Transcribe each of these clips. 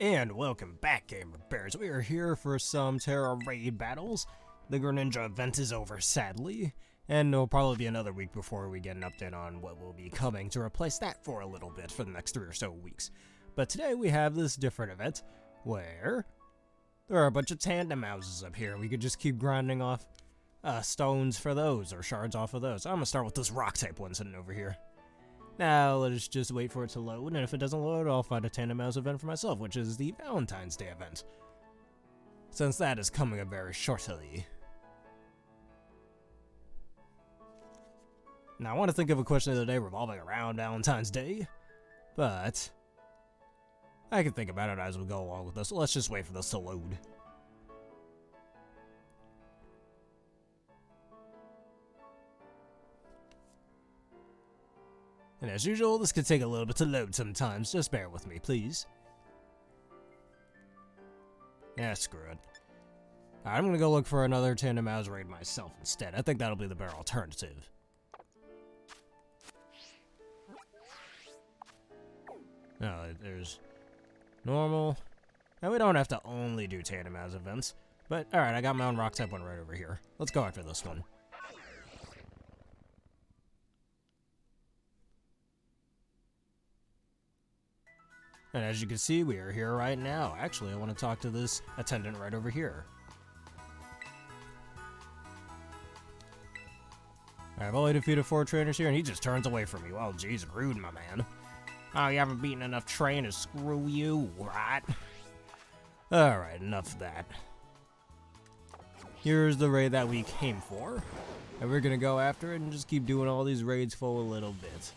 And welcome back, Gamer Bears. We are here for some Tera Raid battles. The Greninja event is over, sadly, and it'll probably be another week before we get an update on what will be coming to replace that for a little bit for the next 3 or so weeks. But today we have this different event where there are a bunch of tandem houses up here. We could just keep grinding off stones for those, or shards off of those. I'm gonna start with this rock type one sitting over here. Now, let's just wait for it to load, and if it doesn't load, I'll find a Tandem House event for myself, which is the Valentine's Day event, since that is coming up very shortly. Now, I want to think of a question of the day revolving around Valentine's Day, but I can think about it as we go along with this, so let's just wait for this to load. And as usual, this could take a little bit to load sometimes. Just bear with me, please. Yeah, screw it. Alright, I'm gonna go look for another Tandem House raid myself instead. I think that'll be the better alternative. No, there's normal. Now, we don't have to only do Tandem House events. But, alright, I got my own rock type one right over here. Let's go after this one. And as you can see, we are here right now. Actually, I want to talk to this attendant right over here. I've only defeated 4 trainers here, and he just turns away from me. Well, geez, rude, my man. Oh, you haven't beaten enough trainers, screw you, right? Alright, enough of that. Here's the raid that we came for. And we're gonna go after it and just keep doing all these raids for a little bit.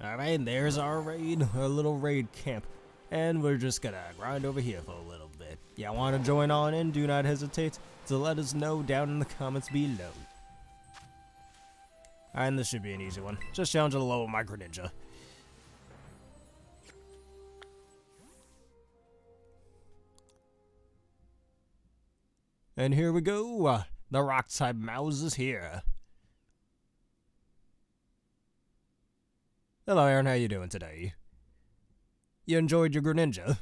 Alright, there's our raid, our little raid camp. And we're just gonna grind over here for a little bit. Yeah, want to join on in? Do not hesitate to let us know down in the comments below. And this should be an easy one. Just challenge the level of my Greninja. And here we go. The rock type mouse is here. Hello, Aaron. How you doing today? You enjoyed your Greninja?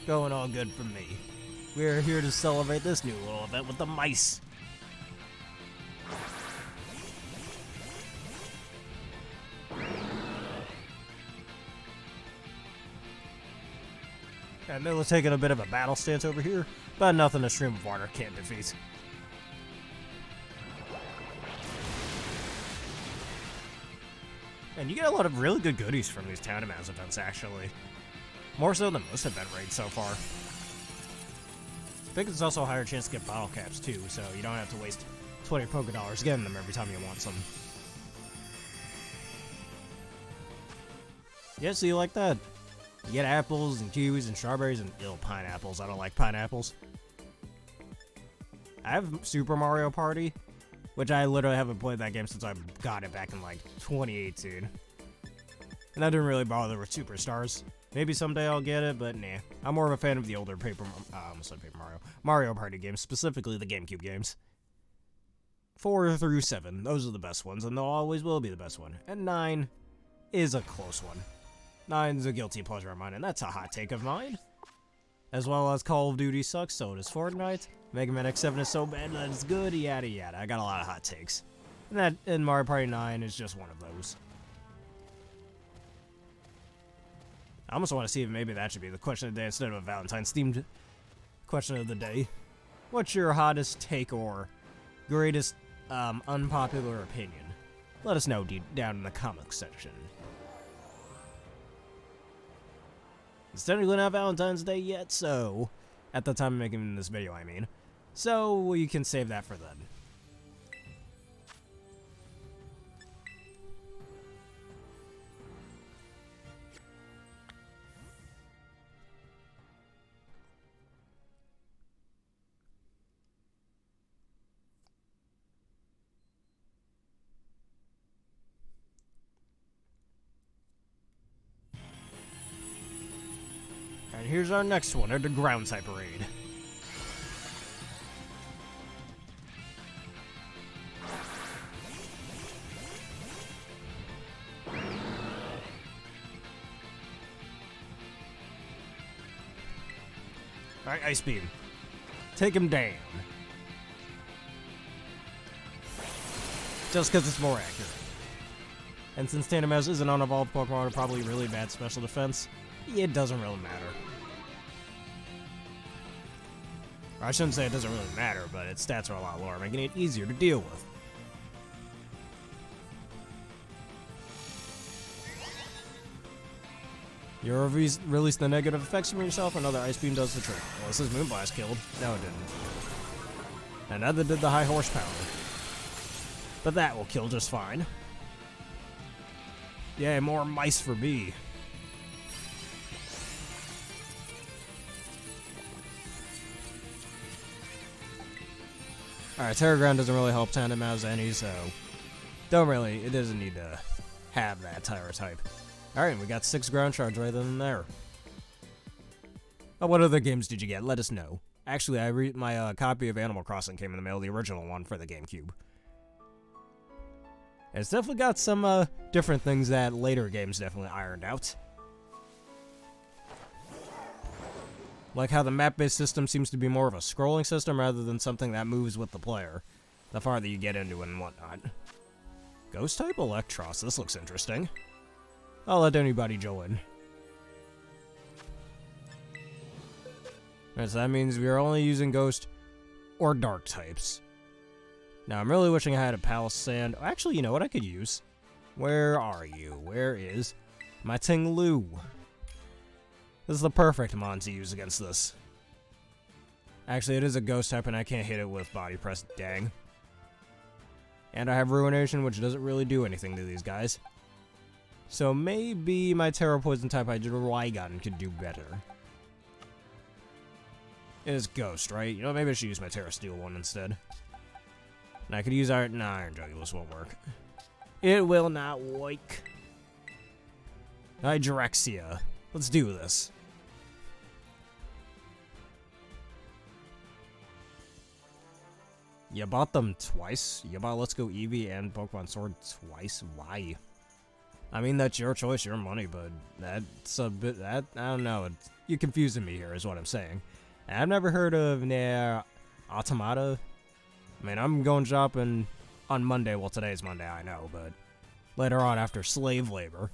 Going all good for me. We're here to celebrate this new little event with the mice. And they're taking a bit of a battle stance over here, but nothing a stream of water can't defeat. And you get a lot of really good goodies from these Tandem House events, actually. More so than most event raids so far. I think it's also a higher chance to get bottle caps, too, so you don't have to waste 20 Poké Dollars getting them every time you want some. Yeah, so you like that? You get apples and kiwis and strawberries and pineapples. I don't like pineapples. I have Super Mario Party, which I literally haven't played that game since I got it back in like 2018. And I didn't really bother with Superstars. Maybe someday I'll get it, but nah. I'm more of a fan of the older Mario Party games, specifically the GameCube games. 4 through 7, those are the best ones, and they'll always will be the best one. And 9 is a close one. 9's a guilty pleasure of mine, and that's a hot take of mine. As well as Call of Duty sucks, so does Fortnite. Mega Man X7 is so bad that it's good, yada yada. I got a lot of hot takes. And Mario Party 9 is just one of those. I almost want to see if maybe that should be the question of the day instead of a Valentine's themed question of the day. What's your hottest take or greatest unpopular opinion? Let us know down in the comments section. It's technically not Valentine's Day yet, so at the time of making this video, I mean. So we can save that for then. And here's our next one, the ground type raid. Alright, Ice Beam. Take him down. Just because it's more accurate. And since Tandemaus isn't on evolved Pokemon with probably really bad special defense, it doesn't really matter. Or I shouldn't say it doesn't really matter, but its stats are a lot lower, making it easier to deal with. You release the negative effects from yourself, another Ice Beam does the trick. Well, this is Moonblast killed. No, it didn't. And neither did the high horsepower. But that will kill just fine. Yeah, more mice for me. Alright, Terra Ground doesn't really help Tandemaus any, so it doesn't need to have that Tyrant type. Alright, we got 6 ground charge right then and there. Oh, what other games did you get? Let us know. Actually, my copy of Animal Crossing came in the mail, the original one for the GameCube. It's definitely got some different things that later games definitely ironed out. Like how the map-based system seems to be more of a scrolling system rather than something that moves with the player, the farther you get into it and whatnot. Ghost-type Electros, this looks interesting. I'll let anybody join. Alright, so that means we are only using Ghost or Dark types. Now, I'm really wishing I had a Palace Sand. Actually, you know what I could use? Where are you? Where is my Ting Lu? This is the perfect mon to use against this. Actually, it is a Ghost type, and I can't hit it with Body Press. Dang. And I have Ruination, which doesn't really do anything to these guys. So maybe my Terra Poison type Hydreigon could do better. It is Ghost, right? You know, maybe I should use my Terra Steel one instead. And I could use Iron... Nah, Iron Jugulis won't work. It will not work. Hydrexia. Let's do this. You bought them twice? You bought Let's Go Eevee and Pokemon Sword twice? Why? I mean, that's your choice, your money, but that's a bit... I don't know. You're confusing me here, is what I'm saying. And I've never heard of Automata. I mean, I'm going shopping on Monday. Well, today's Monday, I know, but later on after slave labor.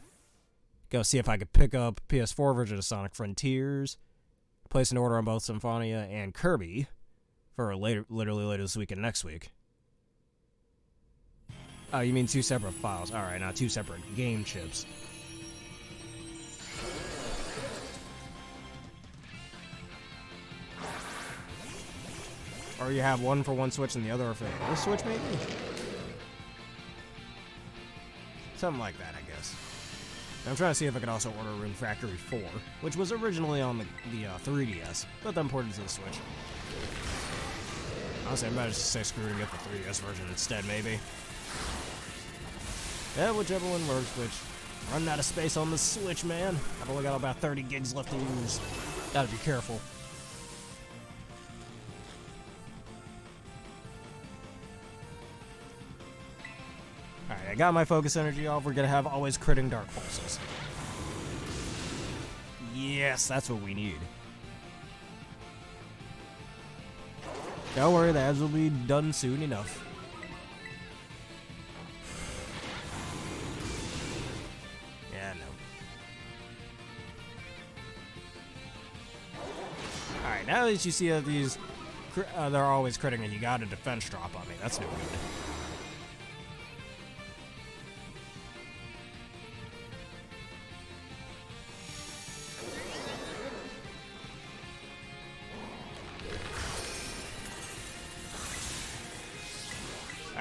Go see if I could pick up PS4 version of Sonic Frontiers. Place an order on both Symphonia and Kirby for literally later this week and next week. Oh, you mean 2 separate files. Alright, not 2 separate game chips. Or you have one for one Switch and the other for the other Switch, maybe? Something like that, I guess. I'm trying to see if I could also order Rune Factory 4, which was originally on the 3DS, but then ported to the Switch. Honestly, I might just say screw it and get the 3DS version instead, maybe. Yeah, whichever one works, which... Running out of space on the Switch, man. I've only got about 30 gigs left to use. Gotta be careful. Alright, I got my focus energy off. We're gonna have always critting Dark Pulses. Yes, that's what we need. Don't worry, the ads will be done soon enough. Yeah, no. Alright, now that you see that these, they're always critting and you got a defense drop on me, that's no good.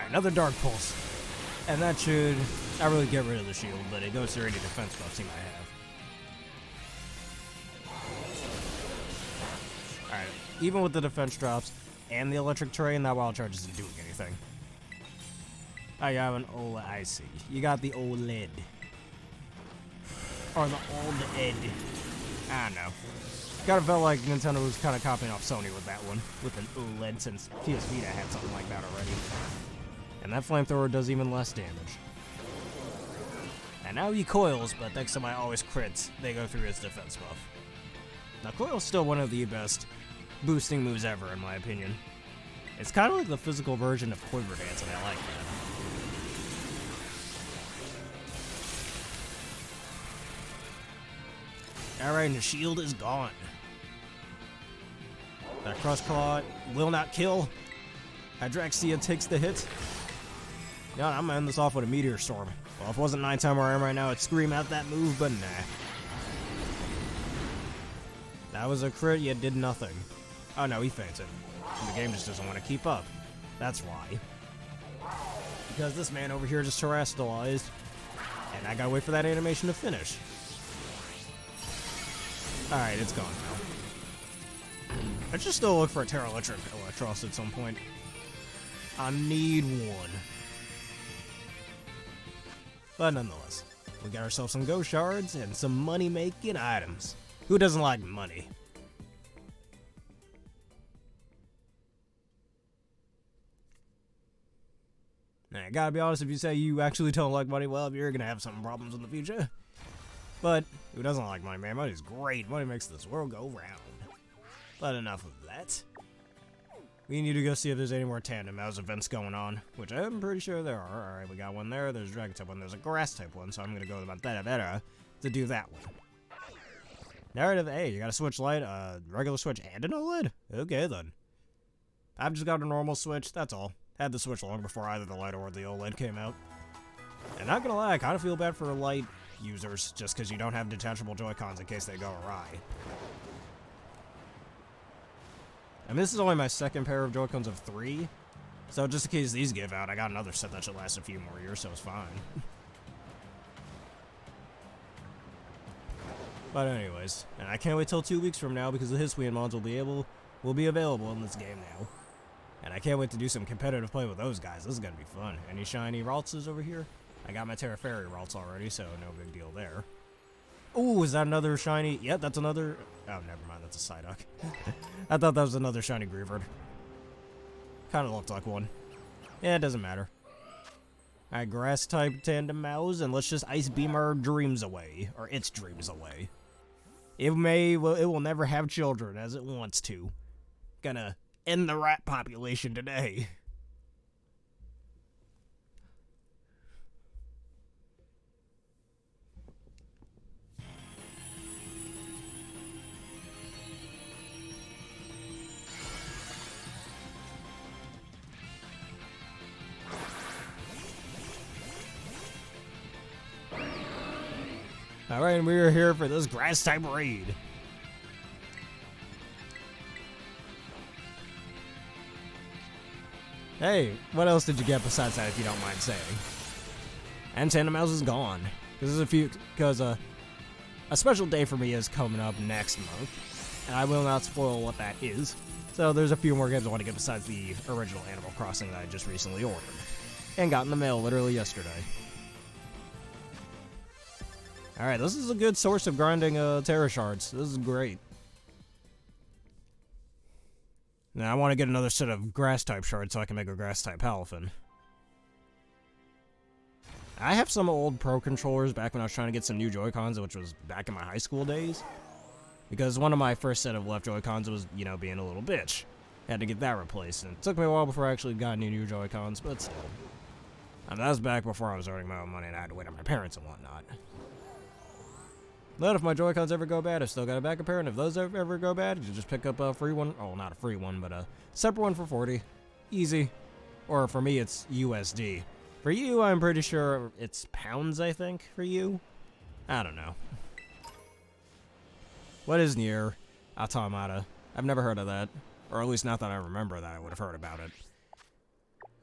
Another Dark Pulse. And that should not really get rid of the shield, but it goes through any defense buffs he might have. Alright, even with the defense drops and the electric terrain, that wild charge isn't doing anything. Oh, you have an OLED. I see. You got the OLED. Or the OLED. I don't know. Kinda felt like Nintendo was kind of copying off Sony with that one. With an OLED, since PS Vita had something like that already. And that flamethrower does even less damage. And now he coils, but thanks to my always crits, they go through his defense buff. Now, Coil's still one of the best boosting moves ever, in my opinion. It's kind of like the physical version of Quiver Dance, and I like that. Alright, and the shield is gone. That Cross Claw will not kill. Hydraxia takes the hit. Yeah, I'm gonna end this off with a Meteor Storm. Well, if it wasn't nighttime where I am right now, I'd scream out that move, but nah. That was a crit, yet did nothing. Oh no, he fainted. And the game just doesn't want to keep up. That's why. Because this man over here just terrestrialized, and I gotta wait for that animation to finish. Alright, it's gone now. I should still look for a Tera Electros at some point. I need one. But nonetheless, we got ourselves some Ghost Shards and some money-making items. Who doesn't like money? Now, I gotta be honest, if you say you actually don't like money, well, you're gonna have some problems in the future. But who doesn't like money, man? Money's great. Money makes this world go round. But enough of that. We need to go see if there's any more Tandem Mouse events going on, which I'm pretty sure there are. Alright, we got one there, there's a Dragon type one, there's a Grass type one, so I'm gonna go with Tera to do that one. Narrative A, you got a Switch Lite, a regular Switch, and an OLED? Okay then. I've just got a normal Switch, that's all. Had the Switch long before either the Lite or the OLED came out. And not gonna lie, I kinda feel bad for Lite users, just because you don't have detachable Joy-Cons in case they go awry. I mean, this is only my second pair of Joy-Cons of 3, so just in case these give out, I got another set that should last a few more years, so it's fine. But anyways, and I can't wait till 2 weeks from now because the Hisuian mods will be available in this game now. And I can't wait to do some competitive play with those guys. This is gonna be fun. Any shiny Raltses over here? I got my Terra Fairy Ralts already, so no big deal there. Ooh, is that another shiny? Yeah, that's another... Oh, never mind, that's a Psyduck. I thought that was another shiny Greavard. Kinda looked like one. Yeah, it doesn't matter. Alright, Grass-type Tandem Mouse, and let's just Ice Beam our dreams away. Or its dreams away. It will never have children, as it wants to. Gonna end the rat population today. Alright, and we are here for this Grass-type raid. Hey, what else did you get besides that, if you don't mind saying? And Tandem Mouse is gone. Because a special day for me is coming up next month, and I will not spoil what that is. So there's a few more games I want to get besides the original Animal Crossing that I just recently ordered. And got in the mail literally yesterday. Alright, this is a good source of grinding Tera Shards. This is great. Now, I want to get another set of Grass-type shards so I can make a Grass-type Halfin. I have some old Pro Controllers back when I was trying to get some new Joy-Cons, which was back in my high school days. Because one of my first set of left Joy-Cons was, you know, being a little bitch. Had to get that replaced, and it took me a while before I actually got any new Joy-Cons, but still. And that was back before I was earning my own money and I had to wait on my parents and whatnot. But if my Joy-Cons ever go bad, I've still got a backup pair, and if those ever go bad, you just pick up a free one. Oh, not a free one, but a separate one for 40. Easy. Or for me, it's USD. For you, I'm pretty sure it's pounds, I think, for you. I don't know. What is Nier Automata? I've never heard of that. Or at least not that I remember that I would have heard about it.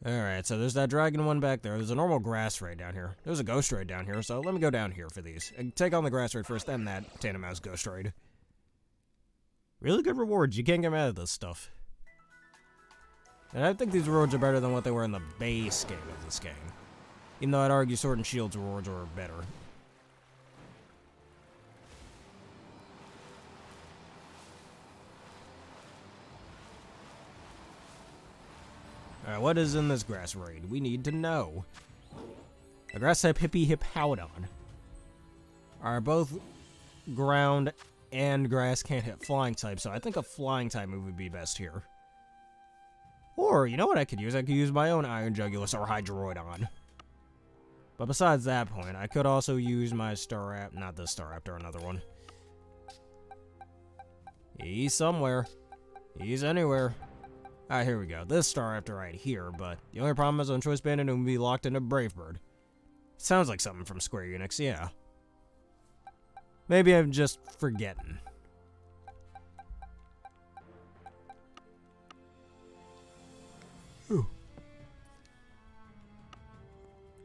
Alright, so there's that dragon one back there. There's a normal grass raid down here. There's a ghost raid down here, so let me go down here for these. And take on the grass raid first, then that Tandem Mouse ghost raid. Really good rewards. You can't get mad at this stuff. And I think these rewards are better than what they were in the base game of this game. Even though I'd argue Sword and Shield's rewards were better. Alright, what is in this grass raid? We need to know. A grass type Hippie Hippowdon are both ground and grass can't hit flying type, so I think a flying type move would be best here. Or, you know what I could use? I could use my own Iron Jugulus or Hydroidon. But besides that point, I could also use my Staraptor, not this Staraptor, another one. He's somewhere. He's anywhere. Alright, here we go. This Staraptor right here, but the only problem is on Choice Bandit it would be locked into Brave Bird. Sounds like something from Square Enix, yeah. Maybe I'm just forgetting.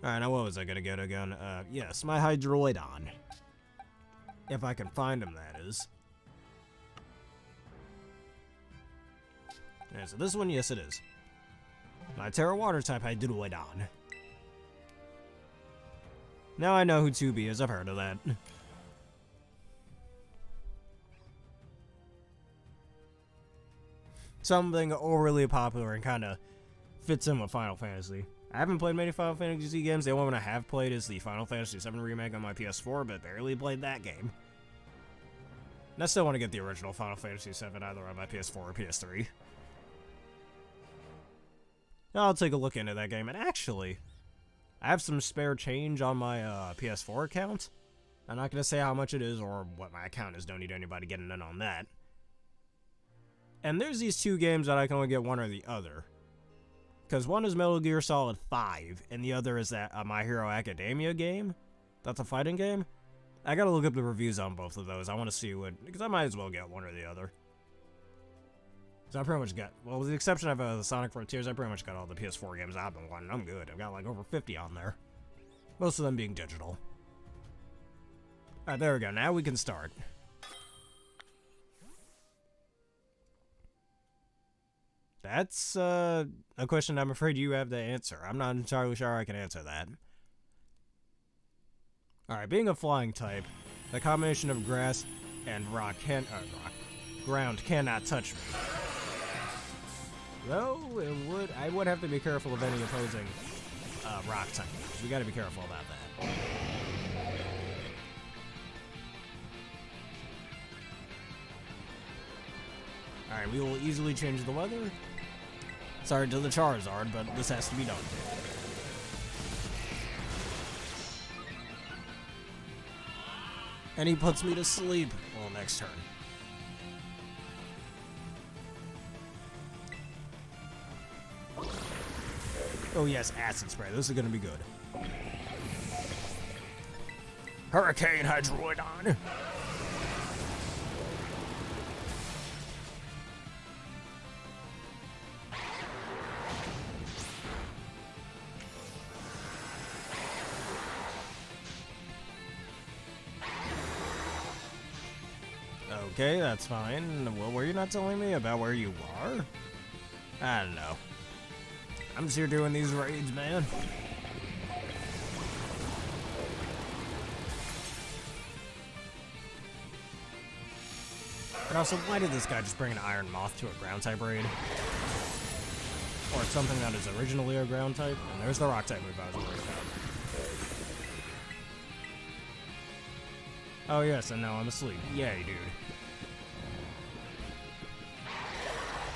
Alright, now what was I gonna get again? Yes, my Hydroidon. If I can find him, that is. Yeah, so this one, yes it is. My Tera Water type Hydroidon. Now I know who 2B is, I've heard of that. Something overly popular and kind of fits in with Final Fantasy. I haven't played many Final Fantasy games. The only one I have played is the Final Fantasy VII Remake on my PS4, but barely played that game. And I still want to get the original Final Fantasy VII either on my PS4 or PS3. I'll take a look into that game, and actually, I have some spare change on my PS4 account. I'm not going to say how much it is or what my account is, don't need anybody getting in on that. And there's these two games that I can only get one or the other. Because one is Metal Gear Solid 5, and the other is that My Hero Academia game. That's a fighting game. I gotta look up the reviews on both of those. I want to see what... because I might as well get one or the other. So I pretty much got... well, with the exception of the Sonic Frontiers, I pretty much got all the PS4 games I've been wanting. I'm good. I've got like over 50 on there. Most of them being digital. Alright, there we go. Now we can start. That's a question I'm afraid you have to answer. I'm not entirely sure I can answer that. Alright, being a flying type, the combination of grass and ground cannot touch me. Though I would have to be careful of any opposing rock type. We gotta be careful about that. Alright, we will easily change the weather. Sorry to the Charizard, but this has to be done. And he puts me to sleep. Well, next turn. Oh yes, Acid Spray. This is gonna be good. Hurricane Hydroidon! Okay, that's fine. Well, were you not telling me about where you are? I don't know. I'm just here doing these raids, man. And also, why did this guy just bring an Iron Moth to a ground type raid? Or something that is originally a ground type? And there's the rock type move I was worried about. Oh yes, and now I'm asleep. Yay, dude.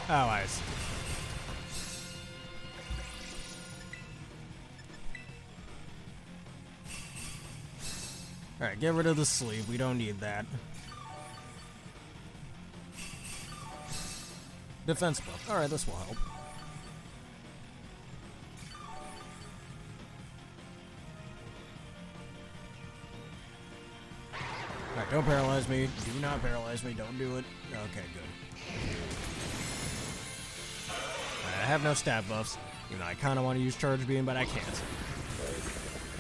Oh, I see. Alright, get rid of the sleep. We don't need that. Defense buff. Alright, this will help. Alright, don't paralyze me. Do not paralyze me. Don't do it. Okay, good. I have no stat buffs, even though I kind of want to use Charge Beam, but I can't.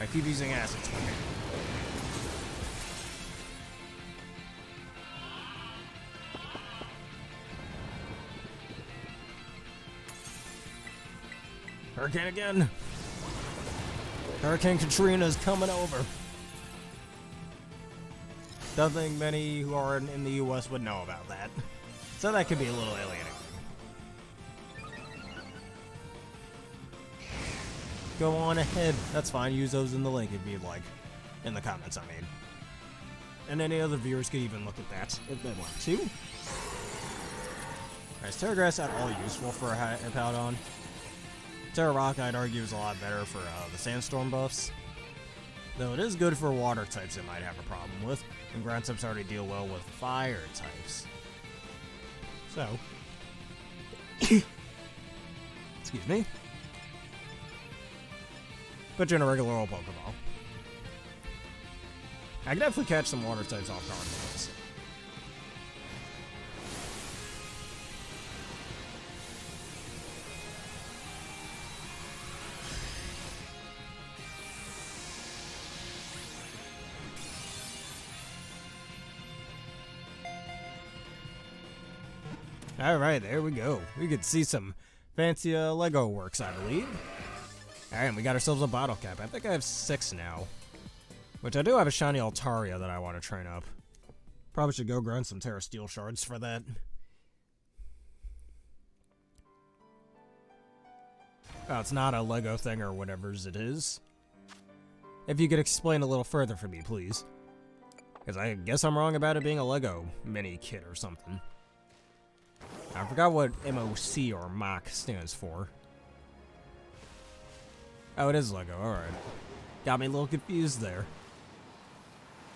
I keep using Acid Spray. Hurricane again! Hurricane Katrina's coming over! Don't think many who are in the US would know about that. So that could be a little alienating. Go on ahead. That's fine. Use those in the link if you'd like. In the comments, I mean. And any other viewers could even look at that if they want to. Alright, is Terra Grass at all useful for a Hippowdon? Terra Rock, I'd argue, is a lot better for the Sandstorm buffs. Though it is good for water types it might have a problem with, and ground types already deal well with fire types. So, excuse me. Put you in a regular old Pokeball. I can definitely catch some water types off guard with this. Alright, there we go. We could see some fancy Lego works, I believe. Alright, and we got ourselves a bottle cap. I think I have 6 now. Which I do have a shiny Altaria that I want to train up. Probably should go grind some Terra Steel shards for that. Oh, it's not a Lego thing or whatever's it is. If you could explain a little further for me, please. Because I guess I'm wrong about it being a Lego mini kit or something. I forgot what MOC or MOC stands for. Oh, it is Lego, alright. Got me a little confused there.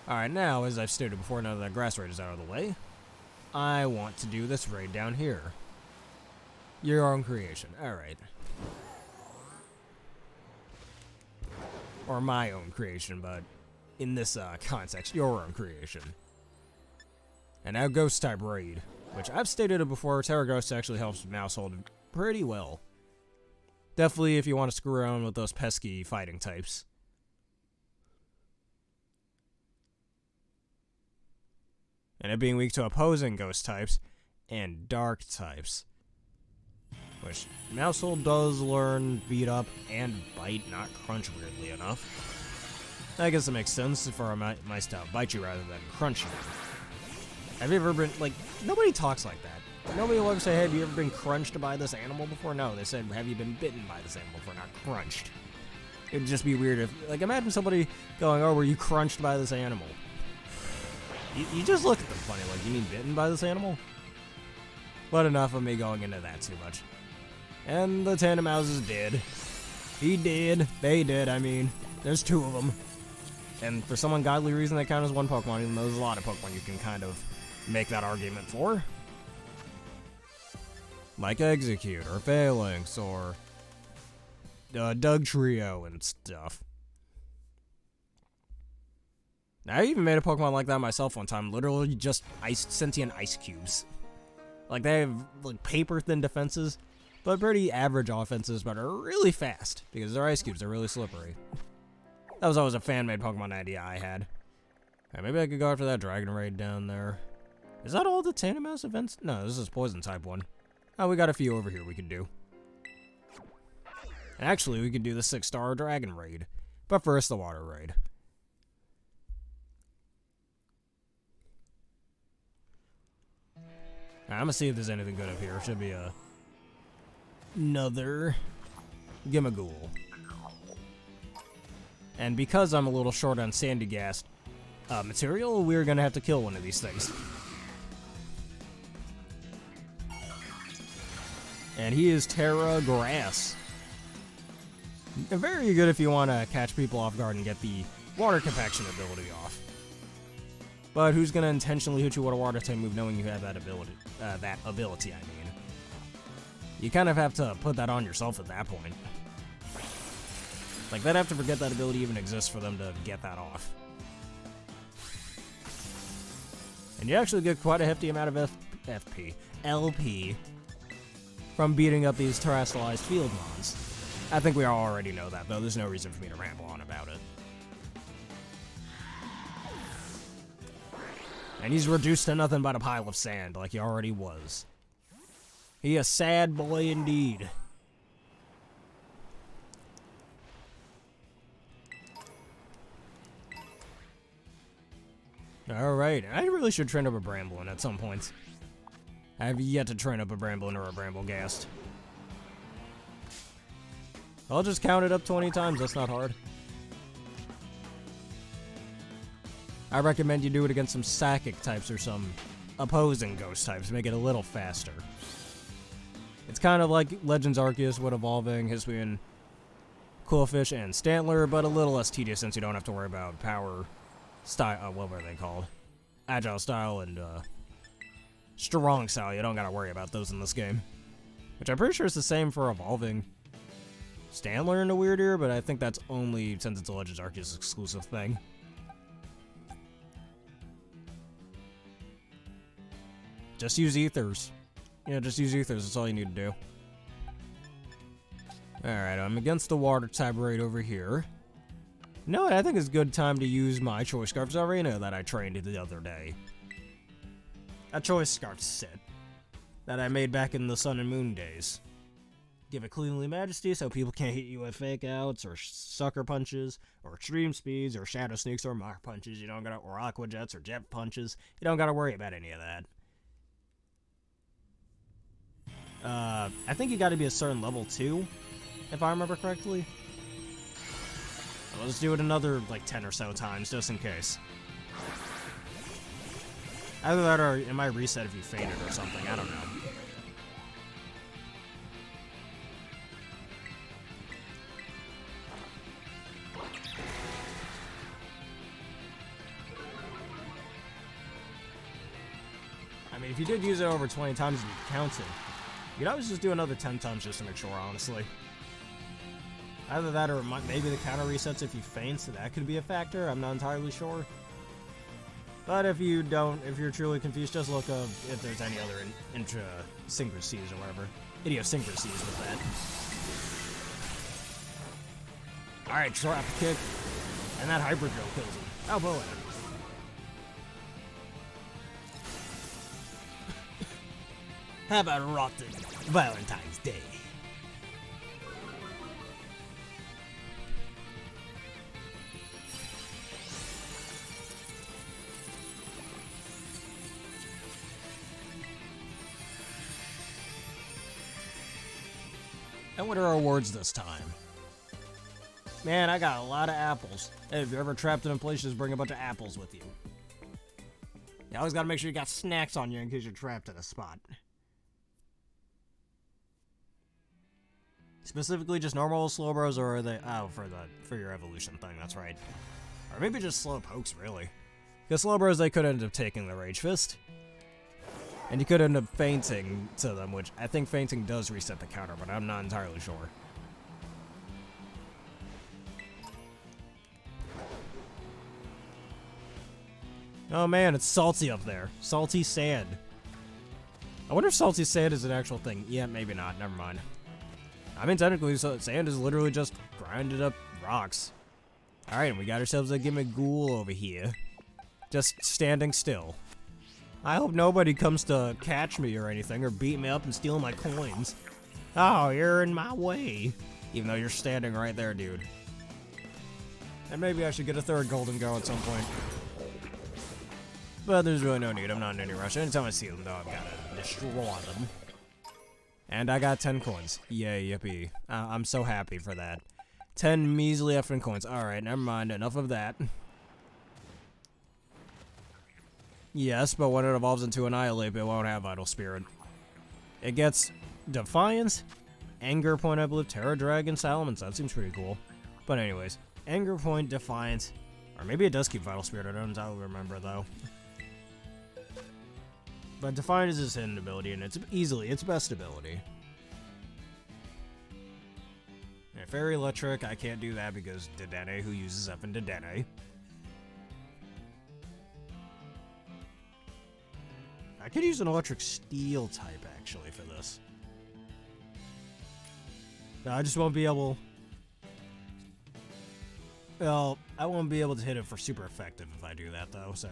Alright, now, as I've stated before, now that grass raid is out of the way, I want to do this raid down here. Your own creation, alright. Or my own creation, but in this context, your own creation. And now Ghost type raid, which I've stated it before, Terra Ghost actually helps Mousehold pretty well. Definitely if you want to screw around with those pesky fighting types. And it being weak to opposing ghost types and dark types. Which Mousehold does learn Beat Up and Bite, not Crunch, weirdly enough. I guess it makes sense for my style, Bite you rather than Crunch you. Have you ever been, like, nobody talks like that. Nobody will ever say, hey, have you ever been crunched by this animal before? No, they said, have you been bitten by this animal before, not crunched. It would just be weird if, like, imagine somebody going, oh, were you crunched by this animal? You just look at them funny, like, you mean bitten by this animal? But enough of me going into that too much. And the Tandem Houses did. He did. They did, I mean. There's 2 of them. And for some ungodly reason, they count as 1 Pokemon, even though there's a lot of Pokemon you can kind of make that argument for. Like Execute, or Phalanx, or Doug Trio and stuff. I even made a Pokemon like that myself one time, literally just sentient ice cubes. Like, they have, like, paper-thin defenses, but pretty average offenses, but are really fast, because they're ice cubes, they're really slippery. That was always a fan-made Pokemon idea I had. Right, maybe I could go after that Dragon Raid down there. Is that all the Tandem House events? No, this is Poison-type one. Oh, we got a few over here we could do. And actually, we could do the 6-star Dragon Raid. But first, the Water Raid. I'm gonna see if there's anything good up here. Should be another Gimmighoul. And because I'm a little short on Sandygast material, we're gonna have to kill one of these things. And he is Tera Grass. Very good if you want to catch people off guard and get the water compaction ability off. But who's going to intentionally hit you with a water type move knowing you have that ability? I mean. You kind of have to put that on yourself at that point. Like, they'd have to forget that ability even exists for them to get that off. And you actually get quite a hefty amount of LP from beating up these terrestrialized field mons. I think we all already know that, though. There's no reason for me to ramble on about it. And he's reduced to nothing but a pile of sand, like he already was. He a sad boy indeed. Alright, I really should train up a Bramblin at some point. I have yet to train up a Bramblin or a Bramblegast. I'll just count it up 20 times, that's not hard. I recommend you do it against some psychic types or some opposing ghost types, make it a little faster. It's kind of like Legends Arceus with evolving Hisuian, Quillfish, and Stantler, but a little less tedious since you don't have to worry about power, style, what were they called? Agile style and strong style. You don't gotta worry about those in this game. Which I'm pretty sure is the same for evolving Stantler into Weirdeer, but I think that's only since it's a Legends Arceus exclusive thing. Just use Ethers. Yeah, just use Ethers, that's all you need to do. Alright, I'm against the water type raid over here. You know what, I think it's a good time to use my Choice Scarf's arena that I trained the other day. A Choice Scarf set that I made back in the Sun and Moon days. Give it Cleanly Majesty so people can't hit you with fake outs or sucker punches or extreme speeds or shadow sneaks or mark punches. You don't gotta, or aqua jets or jet punches. You don't gotta worry about any of that. I think you gotta be a certain level 2, if I remember correctly. Let's do it another, like, 10 or so times, just in case. Either that or it might reset if you fainted or something, I don't know. I mean, if you did use it over 20 times and you counted, you could always just do another 10 times just to make sure, honestly. Either that or maybe the counter resets if you faint, so that could be a factor. I'm not entirely sure. But if you don't, if you're truly confused, just look up if there's any other intra-synchronicities or whatever. Idiosyncrasies with that. Alright, trap kick. And that Hyper Drill kills him. Oh boy. Have a rotten Valentine's Day. And what are our rewards this time? Man, I got a lot of apples. Hey, if you're ever trapped in a place, just bring a bunch of apples with you. You always gotta make sure you got snacks on you in case you're trapped at a spot. Specifically just normal Slowbros, or are they... Oh, for your evolution thing, that's right. Or maybe just slow pokes, really. Because Slowbros, they could end up taking the Rage Fist. And you could end up fainting to them, which I think fainting does reset the counter, but I'm not entirely sure. Oh man, it's salty up there. Salty sand. I wonder if salty sand is an actual thing. Yeah, maybe not. Never mind. I mean, technically, sand is literally just grinded up rocks. Alright, and we got ourselves a gimmick ghoul over here. Just standing still. I hope nobody comes to catch me or anything, or beat me up and steal my coins. Oh, you're in my way. Even though you're standing right there, dude. And maybe I should get a third golden go at some point. But there's really no need, I'm not in any rush. Anytime I see them, though, I've gotta destroy them. And I got 10 coins. Yay, yippee. I'm so happy for that. 10 measly effing coins. Alright, never mind, enough of that. Yes, but when it evolves into Annihilate, it won't have Vital Spirit. It gets Defiance, Anger Point, I believe, Terra Dragon, Salamence. That seems pretty cool. But anyways, Anger Point, Defiance, or maybe it does keep Vital Spirit, I don't entirely remember though. But Defiance is his hidden ability, and it's easily its best ability. And Fairy Electric, I can't do that because Dedenne, who uses F in Dedenne. I could use an Electric Steel type, actually, for this. No, I just won't be able... Well, I won't be able to hit it for super effective if I do that, though, so...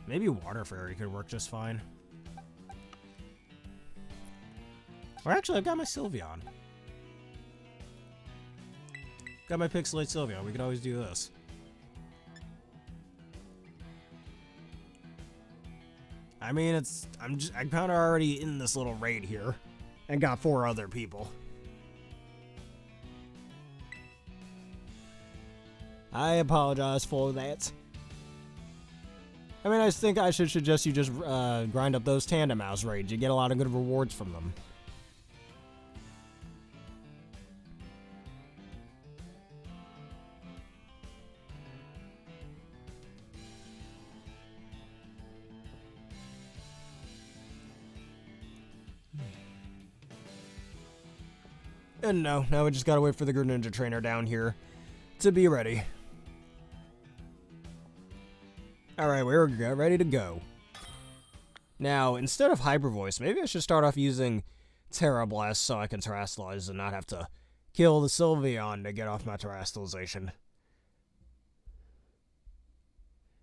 Maybe Water Fairy could work just fine. Or actually, I've got my Sylveon. Got my Pixelate Sylveon, we could always do this. I mean, I'm kind of already in this little raid here, and got 4 other people. I apologize for that. I mean, I think I should suggest you just grind up those tandem mouse raids. You get a lot of good rewards from them. And now we just gotta wait for the Greninja trainer down here to be ready. Alright, we're ready to go. Now, instead of Hyper Voice, maybe I should start off using Tera Blast so I can terrestrialize and not have to kill the Sylveon to get off my terrestrialization.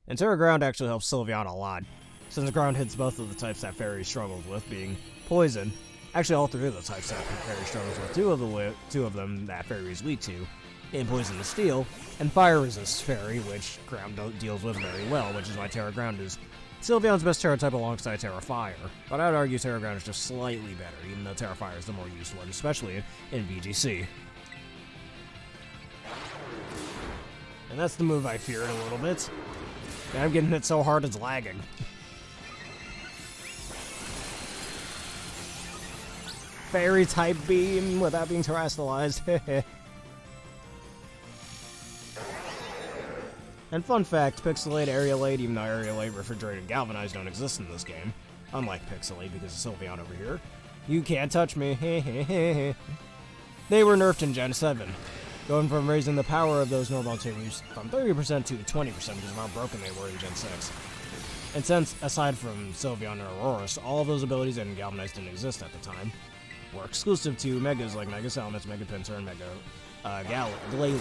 And Terra Ground actually helps Sylveon a lot, since Ground hits both of the types that Fairy struggles with, being Poison. Actually, all three of the types that Fairy struggles with, two of them that Fairy is weak to, in Poison and Steel, and Fire Resist Fairy, which Ground deals with very well, which is why Terra Ground is Sylveon's best Terra type alongside Terra Fire. But I would argue Terra Ground is just slightly better, even though Terra Fire is the more used one, especially in VGC. And that's the move I feared a little bit. And I'm getting hit so hard it's lagging. Fairy type beam without being terrestrialized. And fun fact, Pixelate, Aerialate, even though Aerialate, Refrigerated, Galvanized don't exist in this game, unlike Pixelate because of Sylveon over here, you can't touch me. They were nerfed in Gen 7, going from raising the power of those normal teams from 30% to 20% because of how broken they were in Gen 6. And since, aside from Sylveon and Aurorus, all of those abilities and Galvanized didn't exist at the time, were exclusive to Megas like Mega Salamence, Mega Pinsir, and Mega Glalie,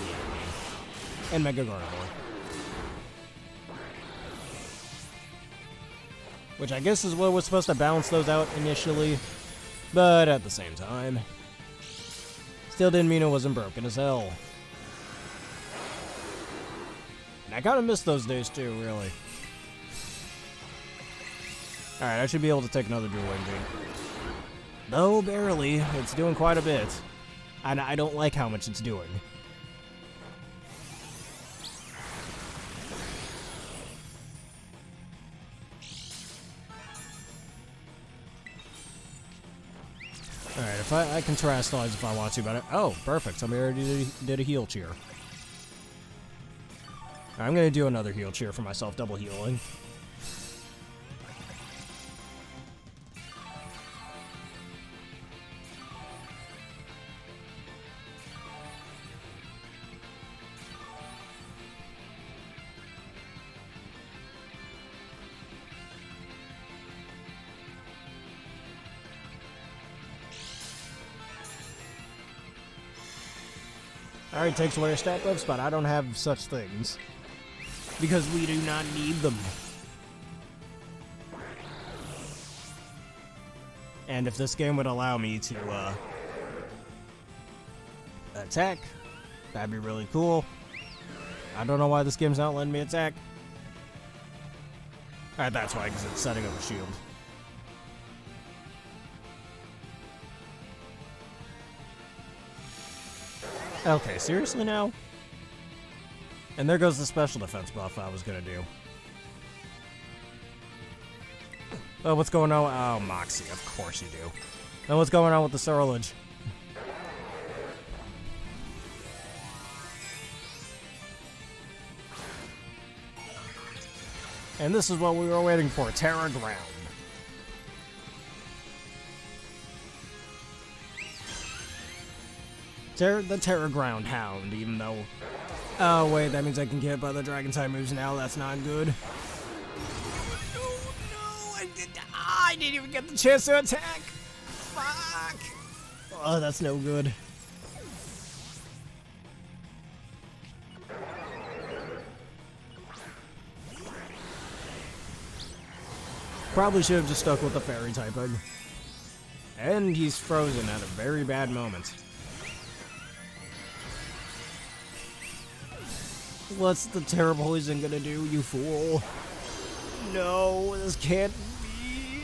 and Mega Gardevoir. Which I guess is what was supposed to balance those out initially, but at the same time, still didn't mean it wasn't broken as hell. And I kind of miss those days too, really. Alright, I should be able to take another dual engine. No, barely. It's doing quite a bit. And I don't like how much it's doing. Alright, if I can terrestrialize if I want to, but oh, perfect. Somebody already did a heal cheer. I'm gonna do another heal cheer for myself, double healing. Alright, takes away your stat buffs, but I don't have such things. Because we do not need them. And if this game would allow me to, attack, that'd be really cool. I don't know why this game's not letting me attack. Alright, that's why, because it's setting up a shield. Okay, seriously now? And there goes the special defense buff I was gonna do. Oh, what's going on? Oh, Moxie, of course you do. Then what's going on with the Surlage? And this is what we were waiting for, Terra Ground. The Terra Ground Hound, even though... Oh, wait, that means I can get hit by the Dragon type moves now. That's not good. Oh, no! I didn't even get the chance to attack! Fuck! Oh, that's no good. Probably should have just stuck with the Fairy typing. And he's frozen at a very bad moment. What's the terrible poison gonna do, you fool? No, this can't be.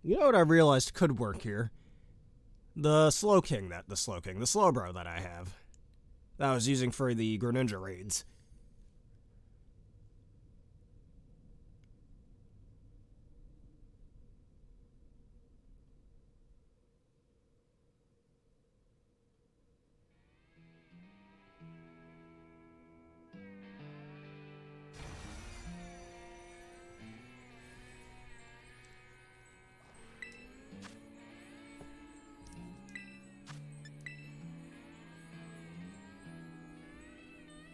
You know what I realized could work here? The Slowbro that I have. That I was using for the Greninja raids.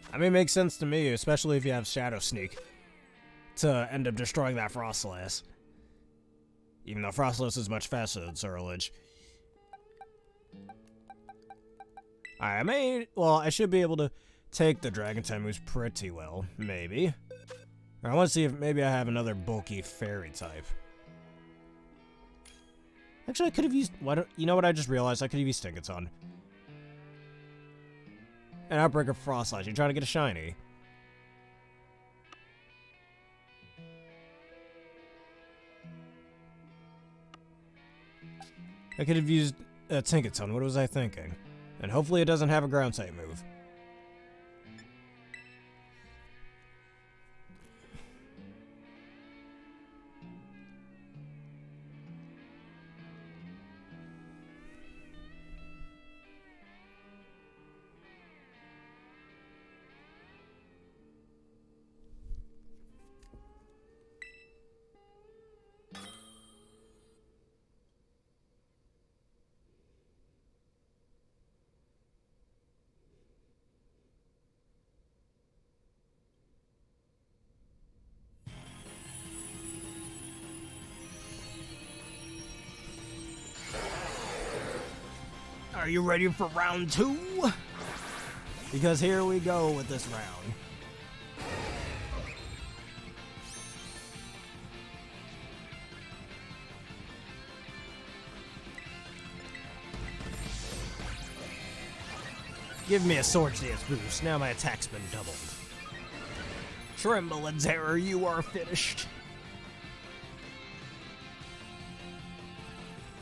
I mean, it makes sense to me, especially if you have Shadow Sneak, to end up destroying that Frostlass. Even though Frostlass is much faster than Surge. Alright, I should be able to take the Dragon type moves pretty well, maybe. I want to see if maybe I have another bulky Fairy type. Actually, I could have used, you know what I just realized? I could have used Tinkaton. An Outbreak of Frostlash. You're trying to get a shiny. I could have used a Tinkaton. What was I thinking? And hopefully it doesn't have a ground type move. Are you ready for round 2? Because here we go with this round. Give me a Swords Dance boost. Now my attack's been doubled. Tremble in terror, you are finished.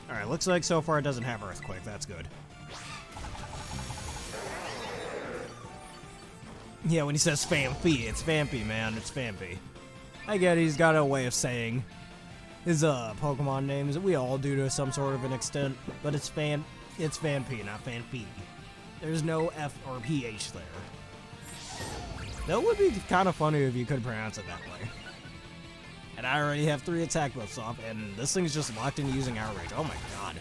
Alright, looks like so far it doesn't have Earthquake. That's good. Yeah, when he says Fampy, it's Vampy, man. It's Vampy. I get it, he's got a way of saying his Pokemon names. We all do to some sort of an extent, but it's Vampy, not Vampy. There's no F or PH there. That would be kind of funny if you could pronounce it that way. And I already have 3 attack buffs off, and this thing's just locked into using Outrage. Oh my god.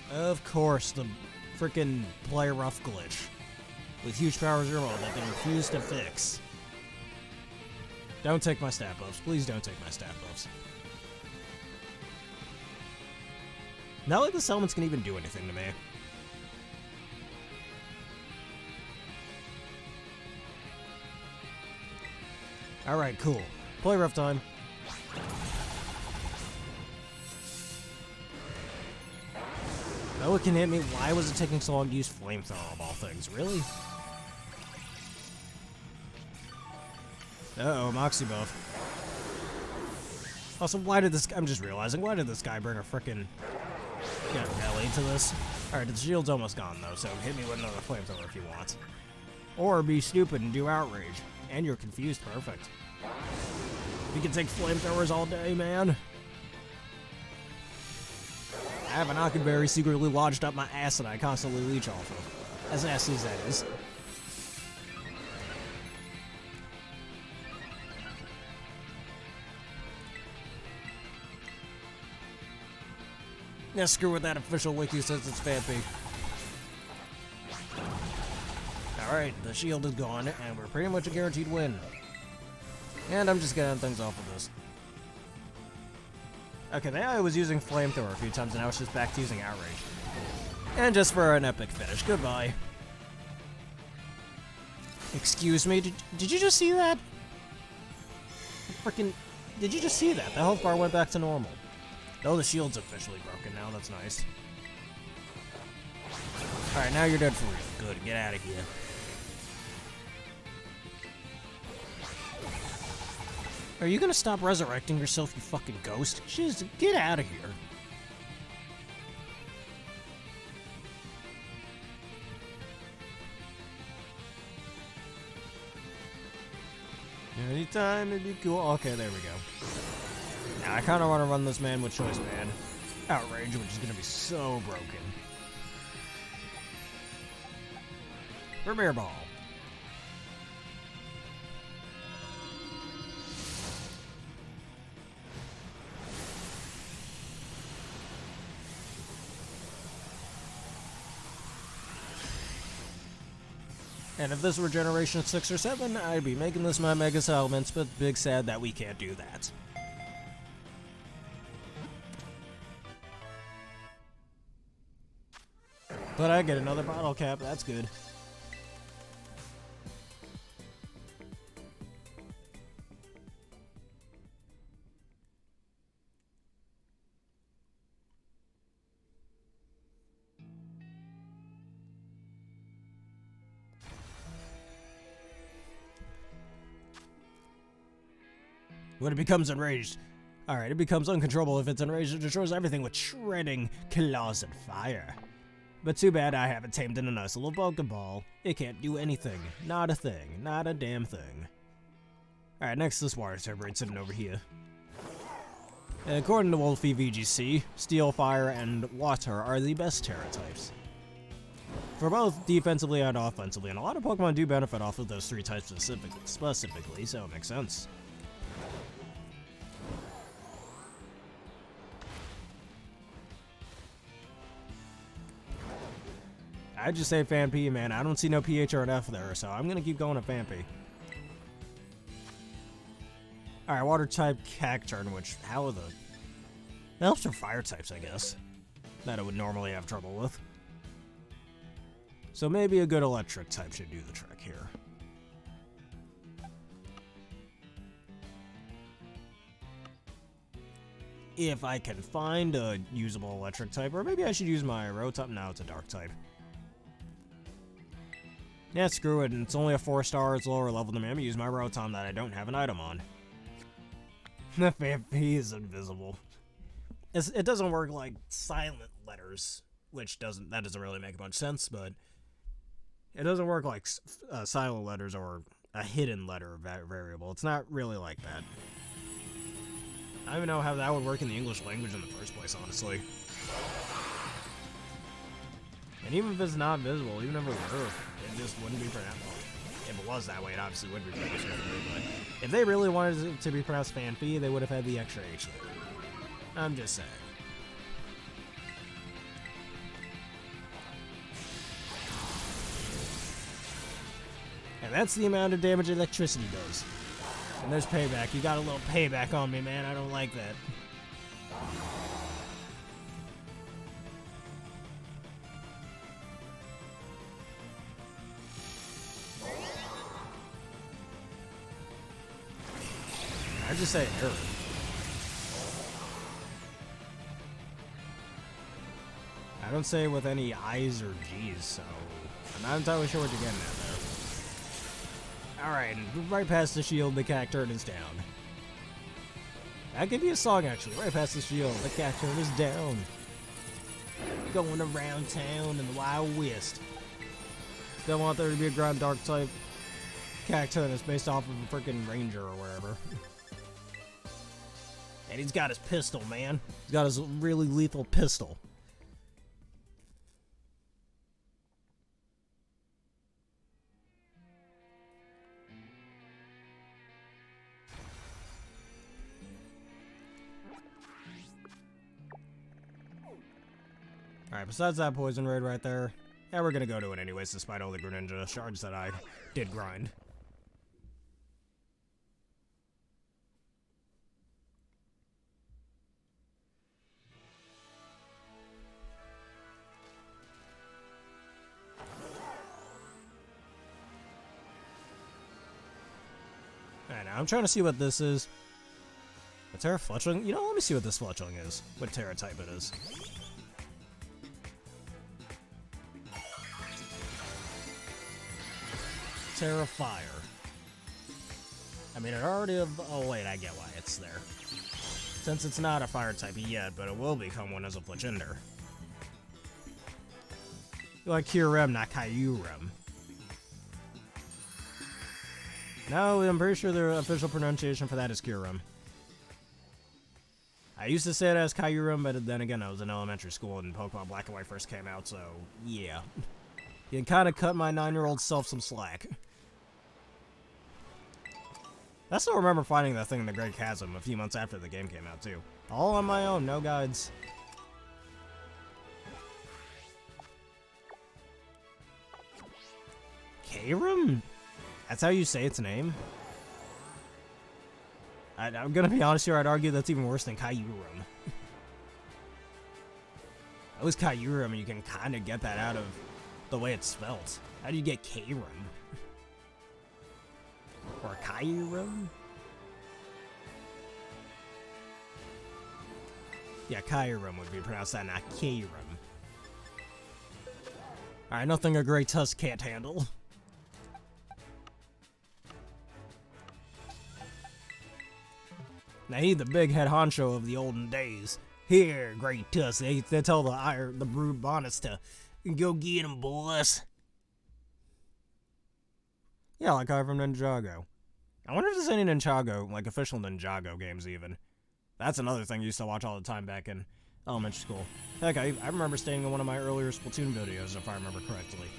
Of course, the frickin' play rough glitch. With huge power zero that they refuse to fix. Don't take my stat buffs. Please don't take my stat buffs. Not like the Summons can even do anything to me. Alright, cool. Play rough time. Oh, it can hit me. Why was it taking so long to use Flamethrower of all things? Really? Uh-oh, Moxie buff. Also, why did this... I'm just realizing, why did this guy bring a frickin' belly to this? Alright, the shield's almost gone, though, so hit me with another Flamethrower if you want. Or be stupid and do Outrage. And you're confused. Perfect. You can take Flamethrowers all day, man. I have an Ockenberry secretly lodged up my ass that I constantly leech off of. As nasty as that is. Yeah, screw with that official wiki says it's Vampy. Alright, the shield is gone, and we're pretty much a guaranteed win. And I'm just getting things off of this. Okay, now I was using Flamethrower a few times, and now it's just back to using Outrage. And just for an epic finish. Goodbye. Excuse me, did you just see that? Freaking... Did you just see that? The health bar went back to normal. Oh, the shield's officially broken now, that's nice. Alright, now you're dead for real. Good, get out of here. Are you gonna stop resurrecting yourself, you fucking ghost? Just get out of here. Anytime it'd be cool. Okay, there we go. Now I kind of want to run this man with choice, man. Outrage, which is gonna be so broken. Premier Ball. And if this were Generation 6 or 7, I'd be making this my Mega Settlements, but big sad that we can't do that. But I get another bottle cap, that's good. When it becomes enraged. Alright, it becomes uncontrollable if it's enraged. It destroys everything with shredding claws and fire. But too bad I haven't tamed in a nice little Pokeball. It can't do anything. Not a thing. Not a damn thing. Alright, next this water Tera Raid sitting over here. According to Wolfie VGC, Steel, Fire, and Water are the best Tera types. For both defensively and offensively, and a lot of Pokemon do benefit off of those three types specifically, so it makes sense. I just say Fan P, man. I don't see no PH or an F there, so I'm gonna keep going to Fan P. Alright, water type Cacturn, which, how are the... Elves are fire types, I guess. That I would normally have trouble with. So maybe a good electric type should do the trick here. If I can find a usable electric type, or maybe I should use my Rotom. No, it's a dark type. Yeah, screw it. It's only a 4-star. It's lower level than me. I'm gonna use my Rotom that I don't have an item on. The Phanpy is invisible. It doesn't work like silent letters, which doesn't really make much sense, but it doesn't work like silent letters or a hidden letter variable. It's not really like that. I don't even know how that would work in the English language in the first place, honestly. And even if it's not visible, even if it were, it just wouldn't be pronounced. Well, if it was that way, it obviously would be pronounced differently, but if they really wanted it to be pronounced Phanpy, they would have had the extra H there. I'm just saying. And that's the amount of damage electricity does. And there's payback. You got a little payback on me, man. I don't like that. I just say error. I don't say it with any I's or G's, so I'm not entirely sure what you're getting at there. Alright, right past the shield, the Cacturn is down. That could be a song, actually. Right past the shield, the Cacturn is down. Going around town in the Wild West. Still want there to be a ground dark type Cacturn that's based off of a freaking ranger or wherever. And he's got his pistol, man. He's got his really lethal pistol. Alright, besides that poison raid right there, yeah, we're gonna go to it anyways, despite all the Greninja shards that I did grind. Alright, now I'm trying to see what this is. A Tera Fletchling? You know, let me see what this Fletchling is. What Tera type it is. Tera Fire. I mean, it already... Oh, wait, I get why it's there. Since it's not a fire type yet, but it will become one as a Fletchinder. You like Kyurem, not Kyurem. No, I'm pretty sure the official pronunciation for that is Kyurem. I used to say it as Kyurem, but then again, I was in elementary school when Pokemon Black and White first came out, so yeah. You can kind of cut my 9-year-old self some slack. I still remember finding that thing in the Great Chasm a few months after the game came out, too. All on my own, no guides. Kyurem? That's how you say its name? I'm gonna be honest here, I'd argue that's even worse than Kyurem. At least Kyurem, you can kind of get that out of the way it's spelt. How do you get Kyurem? Or Kyurem? Yeah, Kyurem would be pronounced that, not Kyurem. Alright, nothing a Great Tusk can't handle. Now, he's the big head honcho of the olden days. Here, Great Tusk, they tell the brood bonnets to go get him, boys. Yeah, like guy from Ninjago. I wonder if there's any Ninjago, like official Ninjago games even. That's another thing I used to watch all the time back in elementary school. Heck, I remember staying in one of my earlier Splatoon videos, if I remember correctly.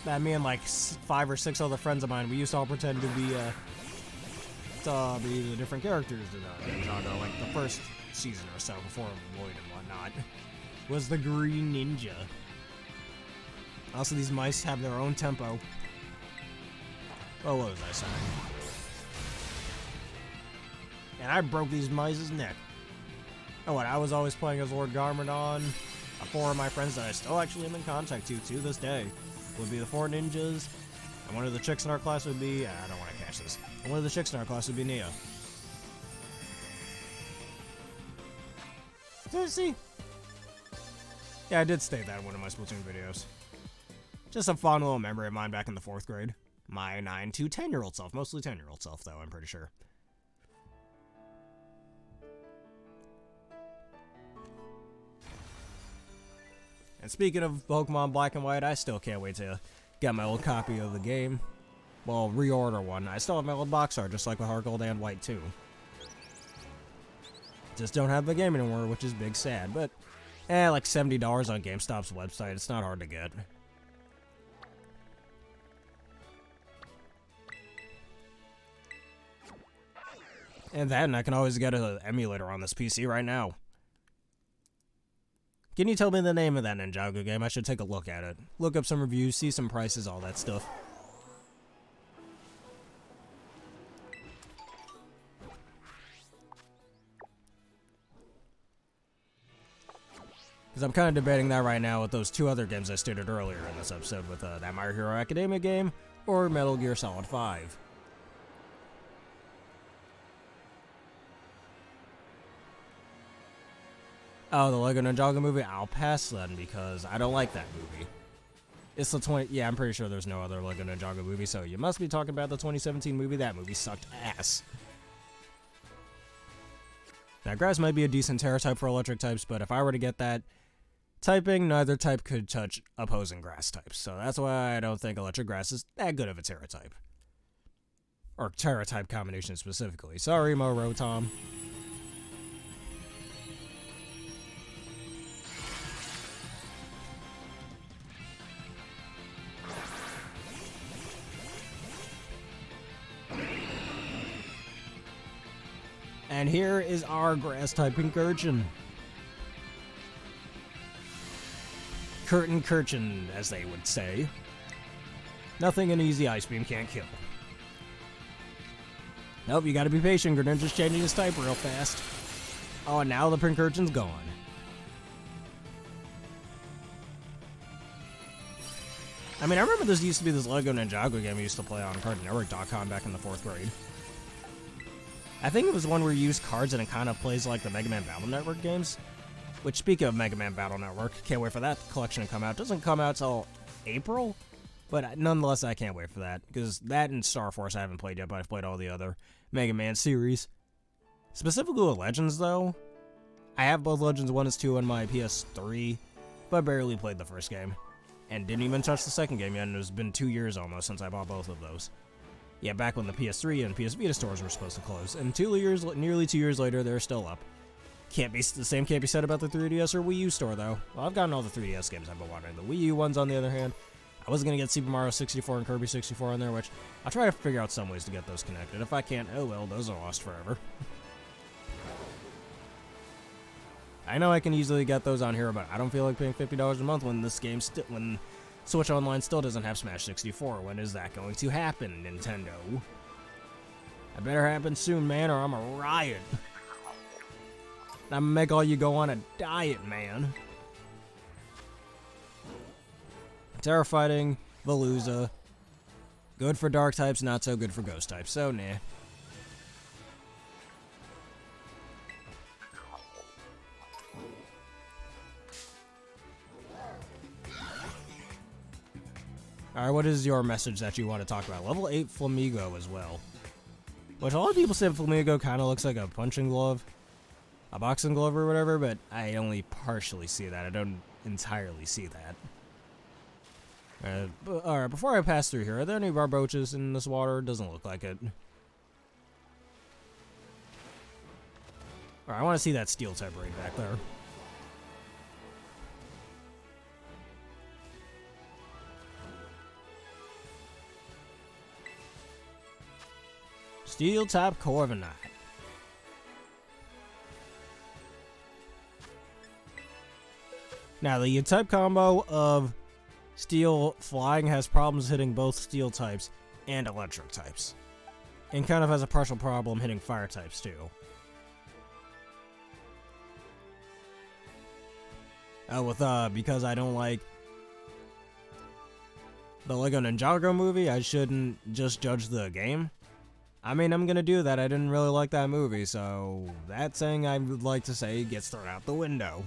That me and like 5 or 6 other friends of mine, we used to all pretend to be the different characters in Ninjago, like the first season or so, before Lloyd and whatnot, was the Green Ninja. Also, these mice have their own tempo. Oh, what was I saying? And I broke these mice's neck. Oh, what, I was always playing as Lord Garmadon. 4 of my friends that I still actually am in contact to this day would be the 4 ninjas. And one of the chicks in our class would be... I don't want to catch this. And one of the chicks in our class would be Nia. Did I see? Yeah, I did state that in one of my Splatoon videos. Just a fun little memory of mine back in the 4th grade. My 9 to 10-year-old self. Mostly 10-year-old self, though, I'm pretty sure. And speaking of Pokemon Black and White, I still can't wait to get my old copy of the game. Well, reorder one. I still have my old box art, just like with Heart Gold and White, too. Just don't have the game anymore, which is big sad, but... like $70 on GameStop's website. It's not hard to get. And then I can always get an emulator on this PC right now. Can you tell me the name of that Ninjago game? I should take a look at it. Look up some reviews, see some prices, all that stuff. Because I'm kind of debating that right now with those 2 other games I stated earlier in this episode, with that My Hero Academia game or Metal Gear Solid 5. Oh, the Lego Ninjago movie? I'll pass then, because I don't like that movie. It's the 20... Yeah, I'm pretty sure there's no other Lego Ninjago movie, so you must be talking about the 2017 movie. That movie sucked ass. Now, grass might be a decent Tera type for electric types, but if I were to get that typing, neither type could touch opposing grass types. So that's why I don't think electric grass is that good of a Tera type. Or Tera type combination specifically. Sorry, Mo Rotom. And here is our grass-typing Curchin. Curchin, as they would say. Nothing an easy Ice Beam can't kill. Nope, you gotta be patient. Greninja's changing his type real fast. Oh, and now the Pincurchin's gone. I mean, I remember this used to be this Lego Ninjago game we used to play on CartoonNetwork.com back in the 4th grade. I think it was one where you use cards and it kind of plays like the Mega Man Battle Network games. Which, speaking of Mega Man Battle Network, can't wait for that collection to come out. It doesn't come out till April? But nonetheless, I can't wait for that, because that and Star Force I haven't played yet, but I've played all the other Mega Man series. Specifically with Legends, though, I have both Legends 1 and 2 on my PS3, but I barely played the first game, and didn't even touch the second game yet, and it's been 2 years almost since I bought both of those. Yeah, back when the PS3 and PS Vita stores were supposed to close, and nearly 2 years later, they're still up. The same can't be said about the 3DS or Wii U store, though. Well, I've gotten all the 3DS games I've been wanting. The Wii U ones, on the other hand, I was going to get Super Mario 64 and Kirby 64 on there, which I'll try to figure out some ways to get those connected. If I can't, oh well, those are lost forever. I know I can easily get those on here, but I don't feel like paying $50 a month when this game when Switch Online still doesn't have Smash 64. When is that going to happen, Nintendo? I better happen soon, man, or I'm a riot. I'm gonna make all you go on a diet, man. Terra Fighting, Veluza. Good for dark types, not so good for ghost types, so nah. Alright, what is your message that you want to talk about? Level 8 Flamigo as well. Which a lot of people say Flamigo kind of looks like a punching glove. A boxing glove or whatever, but I only partially see that. I don't entirely see that. Alright, before I pass through here, are there any barboaches in this water? Doesn't look like it. Alright, I want to see that steel type raid back there. Steel type Corviknight. Now, the type combo of Steel Flying has problems hitting both Steel types and Electric types. And kind of has a partial problem hitting Fire types, too. Because I don't like the Lego Ninjago movie, I shouldn't just judge the game. I mean, I'm gonna do that. I didn't really like that movie, so that saying I would like to say gets thrown out the window.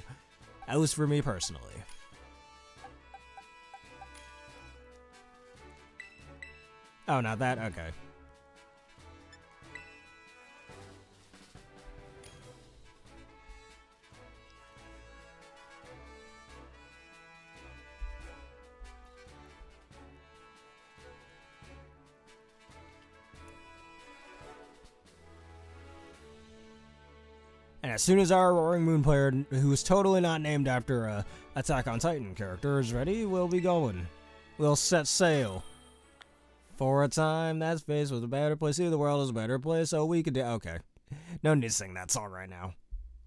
At least for me personally. Oh, not that? Okay. And as soon as our Roaring Moon player, who is totally not named after a Attack on Titan character, is ready, we'll be going. We'll set sail. For a time that space was a better place. See, the world is a better place, so we could do. Okay. No need to sing that song right now.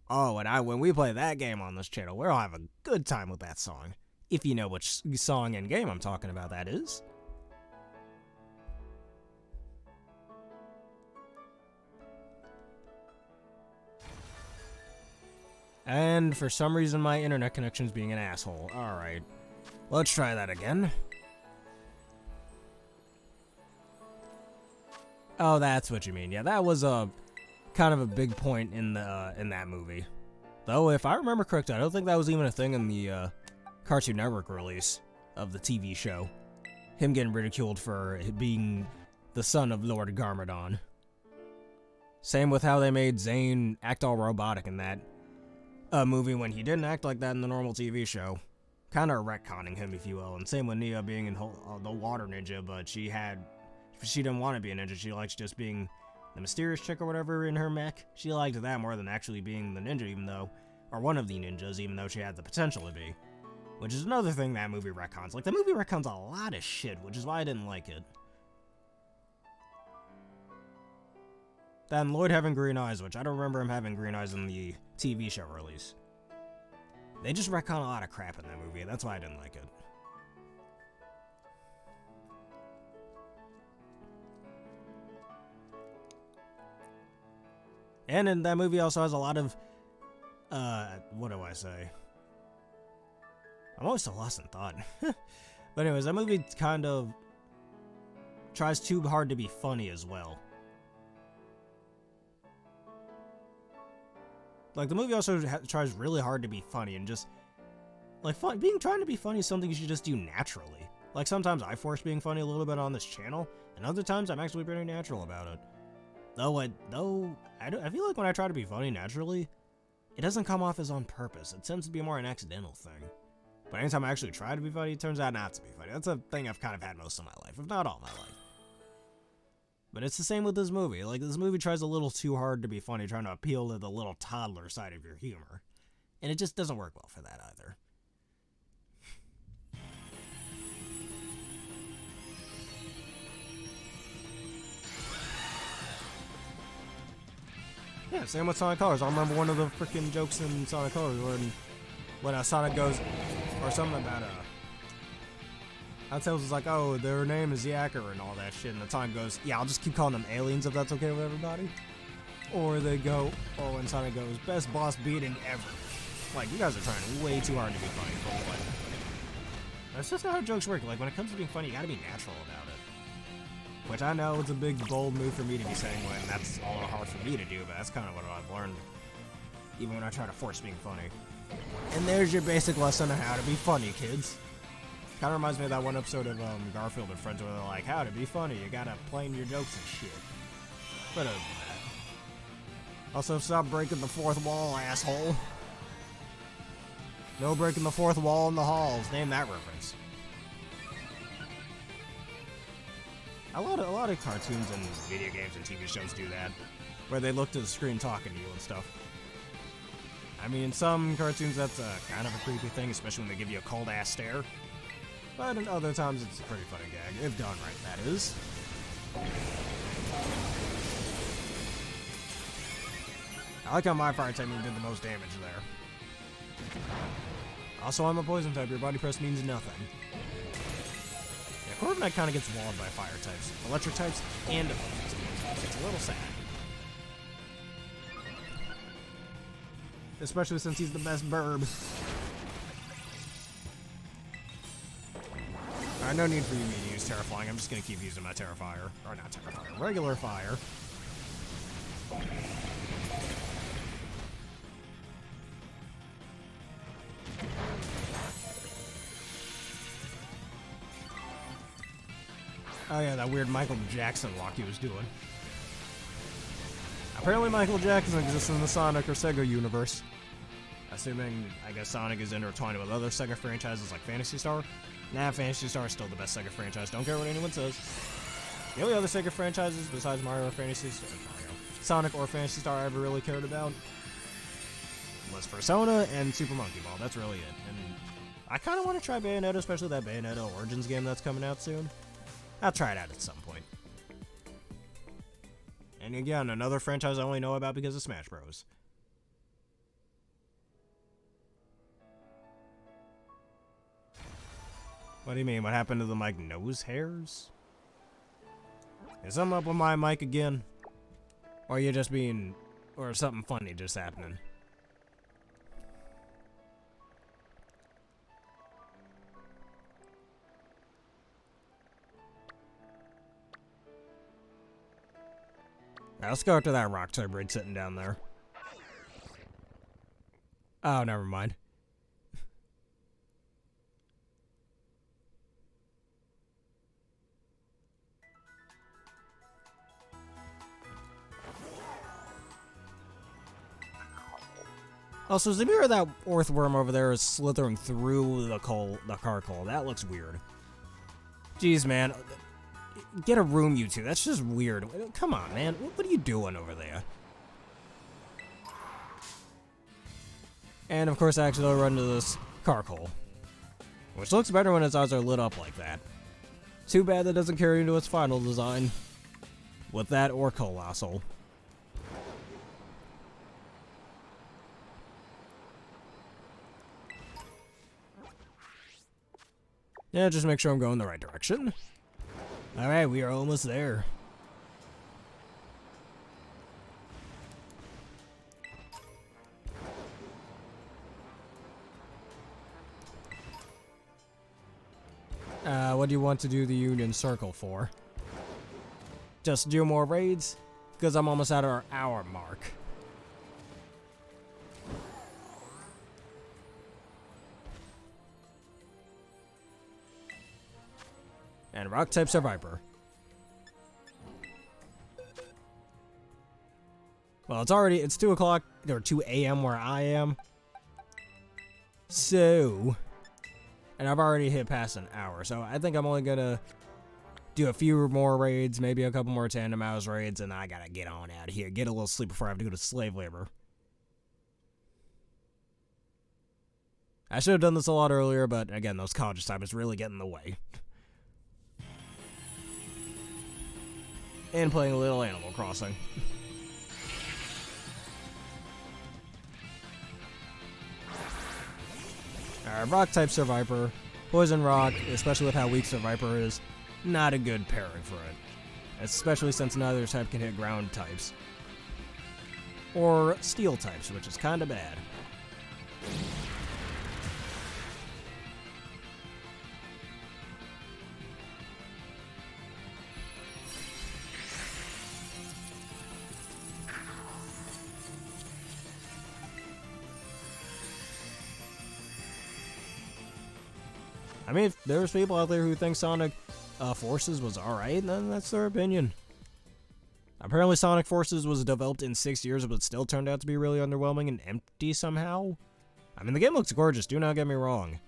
Oh, and when we play that game on this channel, we'll have a good time with that song. If you know which song and game I'm talking about, that is. And for some reason, my internet connection's being an asshole. Alright. Let's try that again. Oh, that's what you mean. Yeah, that was a kind of a big point in that movie. Though, if I remember correctly, I don't think that was even a thing in the Cartoon Network release of the TV show. Him getting ridiculed for being the son of Lord Garmadon. Same with how they made Zane act all robotic in that movie when he didn't act like that in the normal TV show. Kind of retconning him, if you will. And same with Nia being in the water ninja, but she didn't want to be a ninja. She likes just being the mysterious chick or whatever in her mech. She liked that more than actually being the ninja, or one of the ninjas, even though she had the potential to be. Which is another thing that movie retcons. Like, the movie retcons a lot of shit, which is why I didn't like it. Then Lloyd having green eyes, which I don't remember him having green eyes in the TV show release. They just retcon a lot of crap in that movie, and that's why I didn't like it. And in that movie also has a lot of, what do I say? I'm always so lost in thought. But anyways, that movie kind of tries too hard to be funny as well. Like, the movie also tries really hard to be funny, and just, like, trying to be funny is something you should just do naturally. Like, sometimes I force being funny a little bit on this channel, and other times I'm actually pretty natural about it. I feel like when I try to be funny naturally, it doesn't come off as on purpose. It tends to be more an accidental thing. But anytime I actually try to be funny, it turns out not to be funny. That's a thing I've kind of had most of my life, if not all my life. But it's the same with this movie. Like, this movie tries a little too hard to be funny, trying to appeal to the little toddler side of your humor. And it just doesn't work well for that either. Yeah, same with Sonic Colors. I remember one of the freaking jokes in Sonic Colors when Sonic goes, or something about Tails is like, oh, their name is Yacker and all that shit, and the Sonic goes, yeah, I'll just keep calling them aliens if that's okay with everybody. Or they go, or when Sonic goes, best boss beating ever. Like, you guys are trying way too hard to be funny for what? That's just not how jokes work. Like, when it comes to being funny, you gotta be natural about it. Which I know it's a big, bold move for me to be saying when that's a little hard for me to do, but that's kind of what I've learned, even when I try to force being funny. And there's your basic lesson on how to be funny, kids. Kind of reminds me of that one episode of Garfield and Friends where they're like, how to be funny, you gotta plan your jokes and shit. But also, stop breaking the fourth wall, asshole. No breaking the fourth wall in the halls. Name that reference. A lot of cartoons and video games and TV shows do that, where they look to the screen talking to you and stuff. I mean, in some cartoons that's kind of a creepy thing, especially when they give you a cold-ass stare. But in other times it's a pretty funny gag, if done right, that is. I like how my fire type did the most damage there. Also, I'm a poison type, your body press means nothing. Yeah, Corviknight kind of gets walled by fire types, electric types, and opposing types. It's a little sad. Especially since he's the best burb. Alright, no need for me to use Terra Flying. I'm just gonna keep using my Terra Fire. Or not Terra Fire, regular fire. Oh yeah, that weird Michael Jackson walk he was doing. Apparently Michael Jackson exists in the Sonic or Sega universe. Assuming, I guess, Sonic is intertwined with other Sega franchises like Phantasy Star. Nah, Phantasy Star is still the best Sega franchise. Don't care what anyone says. The only other Sega franchises besides Mario or Sonic or Phantasy Star I ever really cared about was Persona and Super Monkey Ball. That's really it. And I kind of want to try Bayonetta, especially that Bayonetta Origins game that's coming out soon. I'll try it out at some point. And again, another franchise I only know about because of Smash Bros. What do you mean? What happened to the mic nose hairs? Is something up with my mic again? Or you just being... or something funny just happening? Alright, let's go after that rock type raid sitting down there. Oh, never mind. Also, is the mirror that earthworm over there is slithering through the charcoal? That looks weird. Jeez, man. Get a room, you two. That's just weird. Come on, man. What are you doing over there? And, of course, I accidentally run into this charcoal. Which looks better when its eyes are lit up like that. Too bad that doesn't carry into its final design. With that or Colossal. Yeah, just make sure I'm going the right direction. Alright, we are almost there. What do you want to do the Union Circle for? Just do more raids? Because I'm almost at our hour mark. And rock types are Viper. Well, it's 2 o'clock, or 2 a.m. where I am. So, and I've already hit past an hour, so I think I'm only gonna do a few more raids, maybe a couple more Tandem House raids, and I gotta get on out of here. Get a little sleep before I have to go to slave labor. I should have done this a lot earlier, but again, those college assignments really get in the way. And playing a little Animal Crossing. Alright, rock types are Viper. Poison rock, especially with how weak the Viper is, not a good pairing for it. Especially since neither type can hit ground types. Or steel types, which is kinda bad. I mean, if there's people out there who think Sonic Forces was alright, then that's their opinion. Apparently Sonic Forces was developed in 6 years, but still turned out to be really underwhelming and empty somehow. I mean, the game looks gorgeous, do not get me wrong.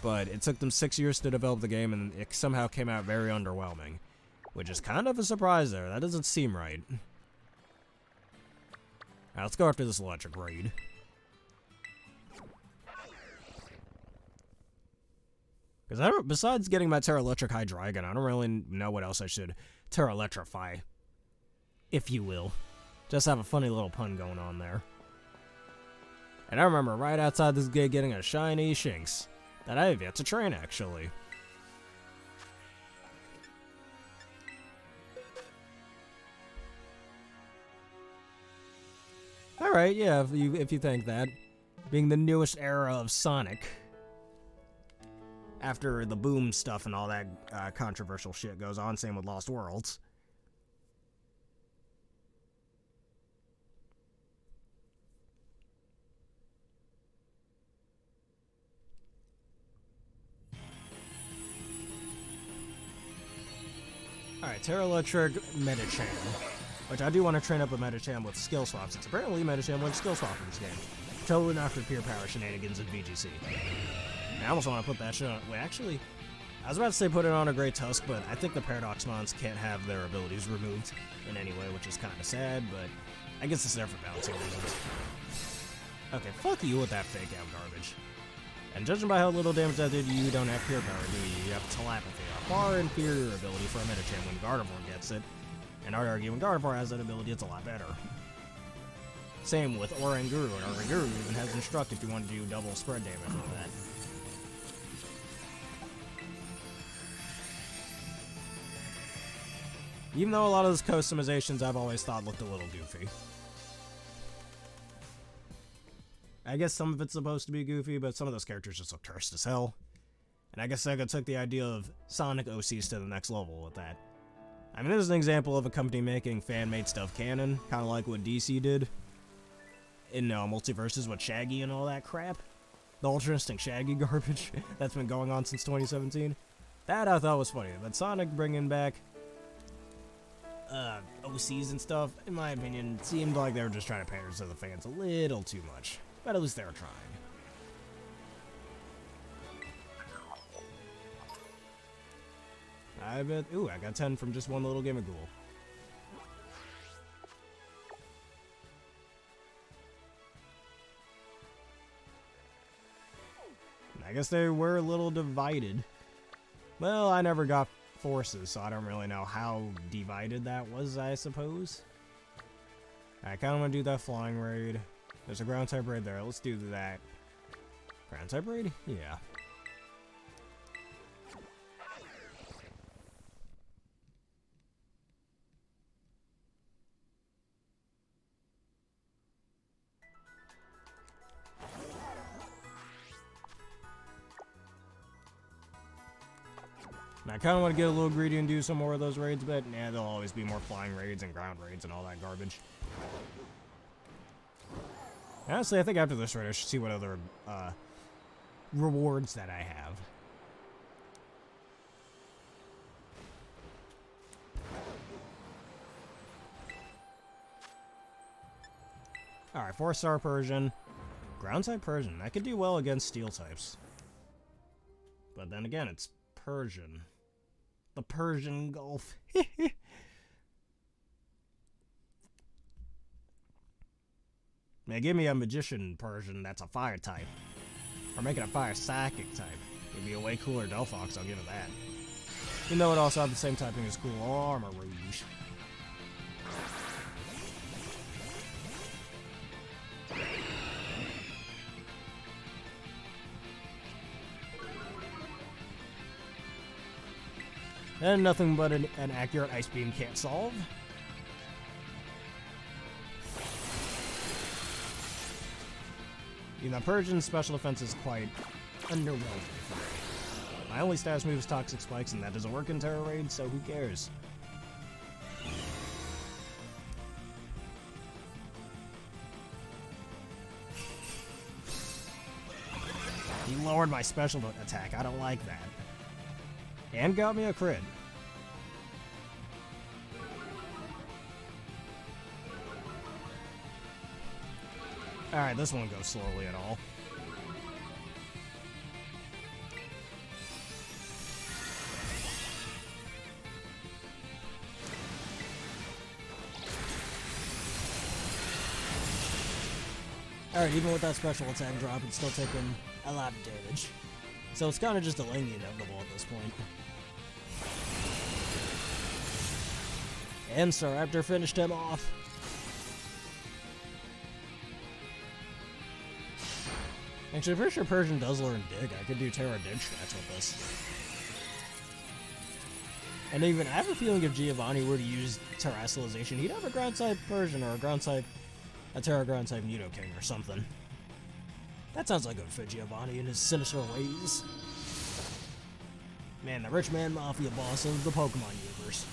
But it took them 6 years to develop the game, and it somehow came out very underwhelming. Which is kind of a surprise there, that doesn't seem right. Alright, let's go after this electric raid. Because besides getting my Tera Electric Hydreigon, I don't really know what else I should Tera Electrify, if you will. Just have a funny little pun going on there. And I remember right outside this gate getting a shiny Shinx that I have yet to train, actually. Alright, yeah, if you think that. Being the newest era of Sonic. After the boom stuff and all that controversial shit goes on, same with Lost Worlds. Alright, Tera Electric Medicham. Which I do want to train up a Medicham with skill swaps. It's apparently Medicham with skill swap in this game. Totally not for pure power shenanigans in VGC. I almost want to put that shit on. Wait, actually, I was about to say put it on a Great Tusk, but I think the Paradox Mons can't have their abilities removed in any way, which is kind of sad, but I guess it's there for balancing reasons. Okay, fuck you with that fake out garbage. And judging by how little damage that did, you don't have pure power, do you? You have telepathy, a far inferior ability for a Medicham when Gardevoir gets it. And I'd argue when Gardevoir has that ability, it's a lot better. Same with Oranguru, and Oranguru even has Instruct if you want to do double spread damage with that. Even though a lot of those customizations I've always thought looked a little goofy. I guess some of it's supposed to be goofy, but some of those characters just look cursed as hell. And I guess Sega took the idea of Sonic OCs to the next level with that. I mean, this is an example of a company making fan-made stuff canon, kind of like what DC did in Multiverses with Shaggy and all that crap. The Ultra Instinct Shaggy garbage that's been going on since 2017. That I thought was funny, but Sonic bringing back OCs and stuff, in my opinion, seemed like they were just trying to pander to the fans a little too much. But at least they were trying. I bet. Ooh, I got 10 from just one little Gimmighoul. I guess they were a little divided. Well, I never got forces, so I don't really know how divided that was, I suppose. I kind of want to do that flying raid. There's a ground type raid there. Let's do that. Ground type raid? Yeah. I kind of want to get a little greedy and do some more of those raids, but nah, there'll always be more flying raids and ground raids and all that garbage. Honestly, I think after this raid, I should see what other rewards that I have. Alright, 4-star Persian. Ground type Persian. That could do well against steel types. But then again, it's Persian. The Persian Gulf. Man, give me a magician Persian that's a fire type. Or make it a fire psychic type. It'd be a way cooler Delphox, I'll give it that. Even though it also have the same typing as cool armor rouge. And nothing but an accurate Ice Beam can't solve. You know, Persian's special defense is quite underwhelming for me. My only status move is Toxic Spikes, and that doesn't work in Tera Raid, so who cares? He lowered my special attack, I don't like that. And got me a crit. Alright, this won't go slowly at all. Alright, even with that special attack drop, it's still taking a lot of damage. So it's kind of just delaying the inevitable at this point. And Staraptor finished him off. Actually, I'm pretty sure Persian does learn Dig. I could do Terra Dig strats with this. And even, I have a feeling if Giovanni were to use Terrestrialization, he'd have a ground-type Persian or a Terra ground-type Nidoking or something. That sounds like a good fit Giovanni in his sinister ways. Man, the Rich Man Mafia boss of the Pokemon universe.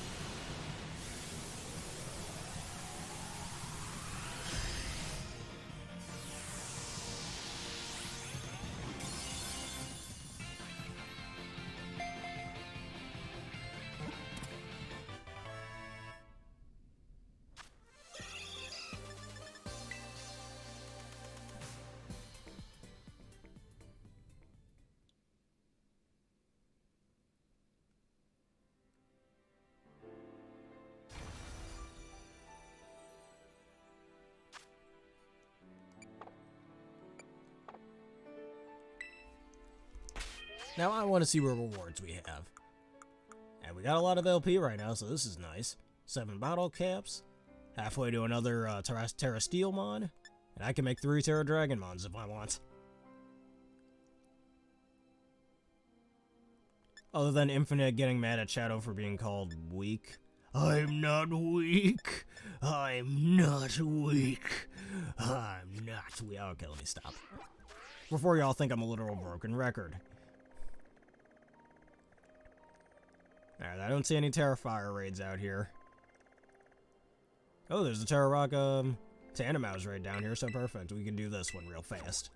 Now I want to see what rewards we have. And we got a lot of LP right now, so this is nice. 7 bottle caps. Halfway to another Terra Steel mod. And I can make 3 Terra Dragon mods if I want. Other than Infinite getting mad at Shadow for being called weak. I'm not weak. I'm not weak. I'm not weak. Okay, let me stop. Before y'all think I'm a literal broken record. Alright, I don't see any Terrafire raids out here. Oh, there's a Terra Rock, Tandemaus right down here, so perfect. We can do this one real fast.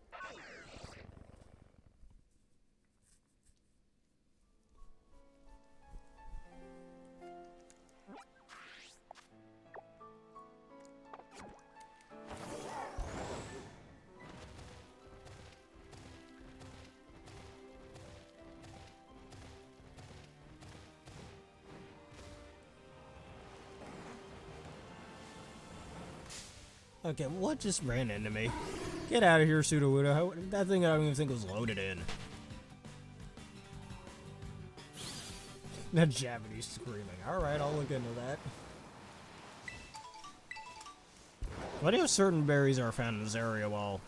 Okay, what just ran into me? Get out of here, Sudowoodo. That thing I don't even think was loaded in. That Japanese screaming. Alright, I'll look into that. What if certain berries are found in this area while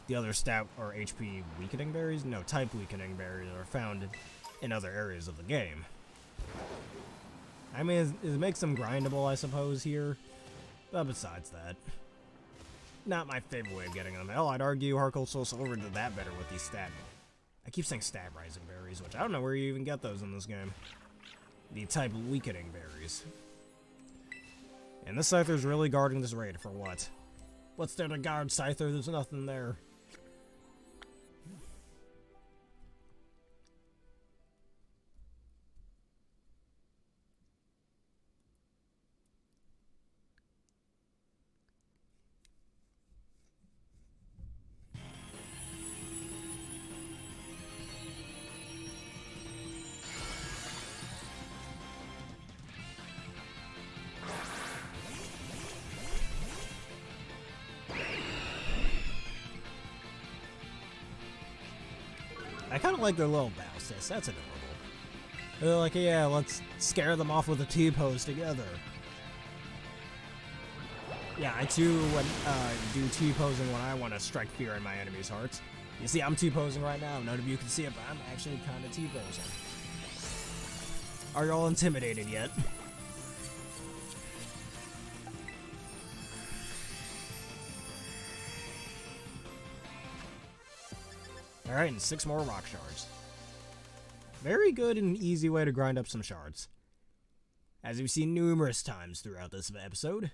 the other stat or HP weakening berries? No, type weakening berries are found in other areas of the game. I mean, it makes them grindable, I suppose, here. But besides that, not my favorite way of getting them. Hell, I'd argue Harkle Soul Silver did that better with these stat. I keep saying stat rising berries, which I don't know where you even get those in this game. The type weakening berries. And this Scyther's really guarding this raid for what? What's there to guard, Scyther? There's nothing there. I kind of like their little battle stats. That's adorable. They're like, yeah, let's scare them off with a T-pose together. Yeah, I too do T-posing when I want to strike fear in my enemies' hearts. You see, I'm T-posing right now. None of you can see it, but I'm actually kind of T-posing. Are y'all intimidated yet? Alright, and 6 more rock shards. Very good and easy way to grind up some shards. As we've seen numerous times throughout this episode.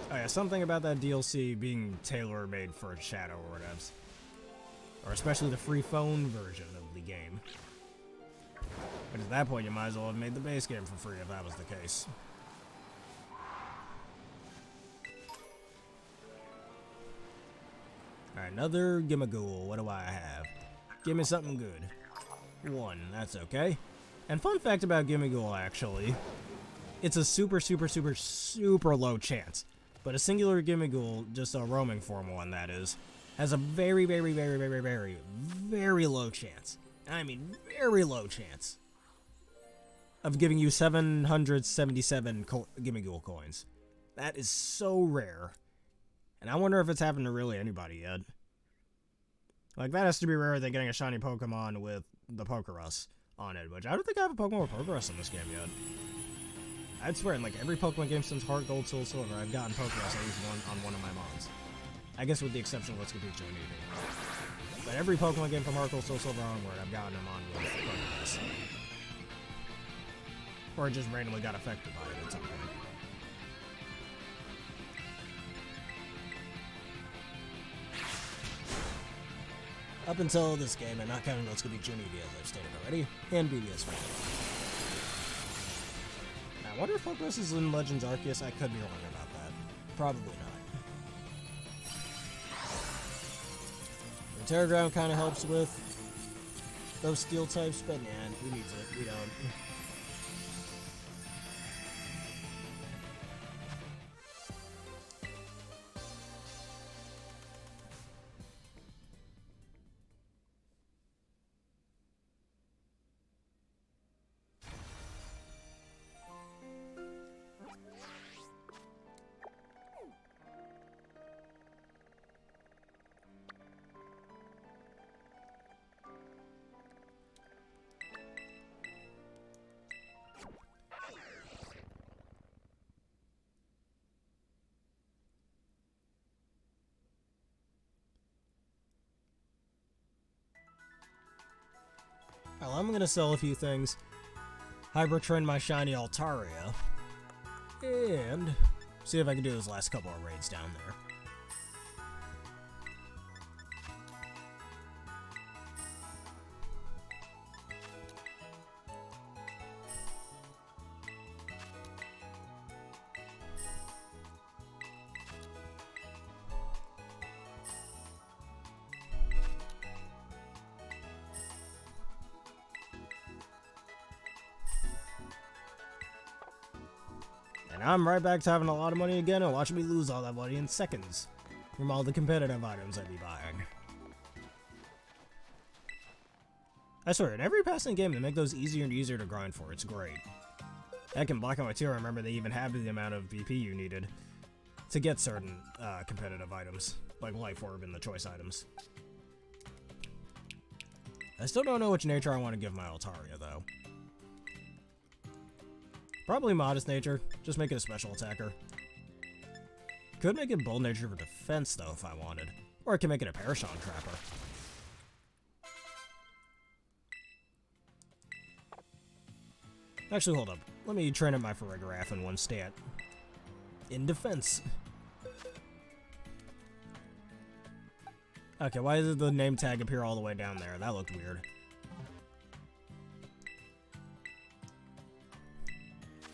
Oh yeah, something about that DLC being tailor-made for Shadow or whatever. Or especially the free phone version of the game. But at that point, you might as well have made the base game for free if that was the case. Alright, another Gimmagool. What do I have? Give me something good. 1, that's okay. And fun fact about Gimmagool, actually, it's a super low chance. But a singular Gimmagool, just a roaming form one that is, has a very low chance. I mean, very low chance of giving you 777 Gimmagool coins. That is so rare. And I wonder if it's happened to really anybody yet. Like, that has to be rarer than getting a shiny Pokemon with the Pokerus on it, which I don't think I have a Pokemon with Pokerus in this game yet. I'd swear, in like every Pokemon game since Heart Gold, Soul Silver, I've gotten Pokerus at least one on one of my mons. I guess with the exception of Let's Go Pikachu and Eevee. But every Pokemon game from Heart Gold, Soul Silver onward, I've gotten them on with Pokerus. Or just randomly got affected by it at some point. Up until this game, and not counting Let's Go Pikachu and Eevee, as I've stated already, and BDS. I wonder if Pokerus is in Legends Arceus. I could be wrong about that. Probably not. The Terra Ground kind of helps with those steel types, but man, who needs it? We don't. Well, I'm gonna sell a few things, hybrid train my shiny Altaria, and see if I can do those last couple of raids down there. And I'm right back to having a lot of money again and watching me lose all that money in seconds from all the competitive items I'd be buying. I swear, in every passing game, they make those easier and easier to grind for. It's great. Heck, in Black and White 2, I remember they even had the amount of BP you needed to get certain competitive items, like Life Orb and the choice items. I still don't know which nature I want to give my Altaria, though. Probably Modest Nature, just make it a special attacker. Could make it Bold Nature for defense, though, if I wanted. Or I can make it a Parashon Trapper. Actually, hold up. Let me train up my Farigiraf in one stat. In defense. Okay, why did the name tag appear all the way down there? That looked weird.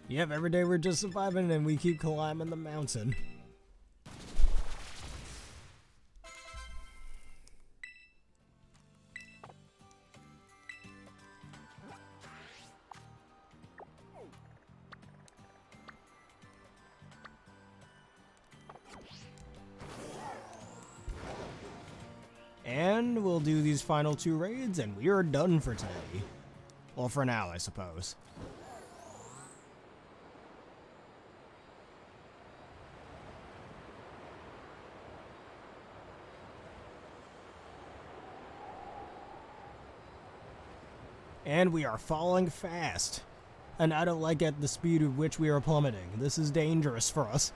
Yep, every day we're just surviving and we keep climbing the mountain. And we'll do these final 2 raids, and we are done for today. Well, for now, I suppose. And we are falling fast. And I don't like at the speed at which we are plummeting. This is dangerous for us.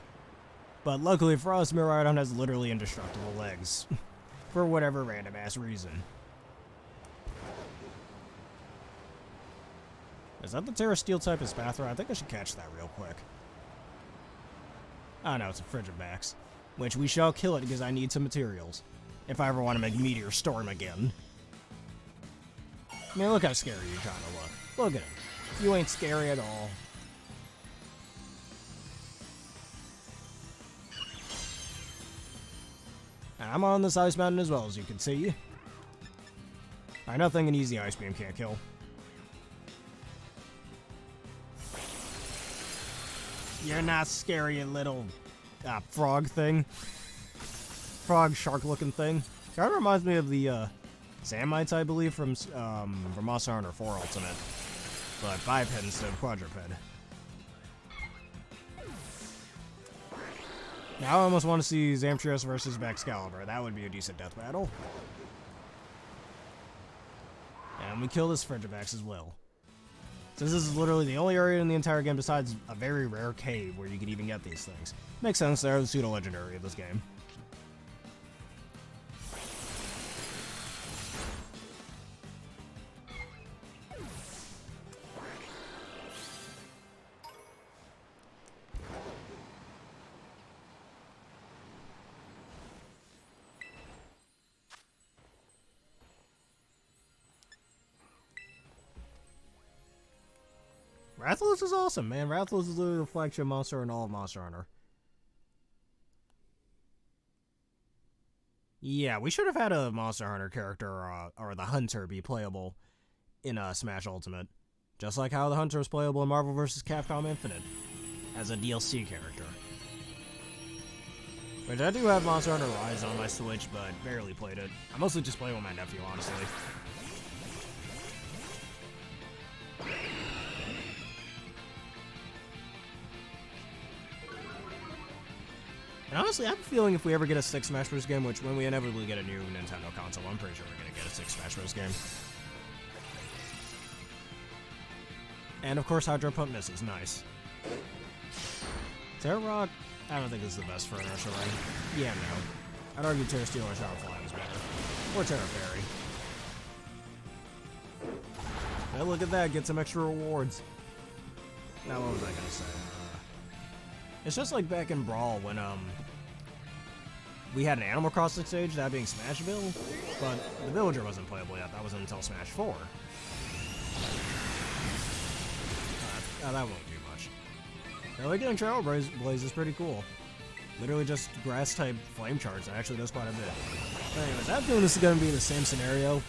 But luckily for us, Miraidon has literally indestructible legs. For whatever random ass reason. Is that the Tera Steel type of Spathra? I think I should catch that real quick. Oh no, it's a Frigibax. Which we shall kill it because I need some materials. If I ever want to make Meteor Storm again. I mean, look how scary you're trying to look. Look at him. You ain't scary at all. I'm on this ice mountain as well, as you can see. Alright, nothing an easy ice beam can't kill. You're not scary, you little frog thing. Frog shark looking thing. Kind of reminds me of the Sandmites, I believe, from Monster Hunter 4 Ultimate. But biped instead of quadruped. Now I almost want to see Zamtrios versus Baxcalibur. That would be a decent death battle. And we kill this Frigibax as well. Since this is literally the only area in the entire game besides a very rare cave where you could even get these things. Makes sense, they're the pseudo-legendary of this game. Rathalos is awesome, man. Rathalos is literally the flagship monster in all of Monster Hunter. Yeah, we should have had a Monster Hunter character, or the Hunter, be playable in Smash Ultimate. Just like how the Hunter is playable in Marvel vs. Capcom Infinite, as a DLC character. Which I do have Monster Hunter Rise on my Switch, but barely played it. I mostly just play with my nephew, honestly. And honestly, I have a feeling if we ever get a 6 Smash Bros. Game, which when we inevitably get a new Nintendo console, I'm pretty sure we're going to get a 6 Smash Bros. Game. And of course, Hydro Pump misses. Nice. Tera Rock, I don't think this is the best for inertia ring. Yeah, no. I'd argue Tera Steel or Shower Flying is better. Or Tera Fairy. Hey, look at that, get some extra rewards. Now, what was I going to say? It's just like back in Brawl when, we had an Animal Crossing stage, that being Smashville, but the Villager wasn't playable yet. That wasn't until Smash 4. That won't do much. Now, getting Trailblaze is pretty cool. Literally just grass-type flame charge. That actually does quite a bit. But anyways, I have a feeling this is going to be the same scenario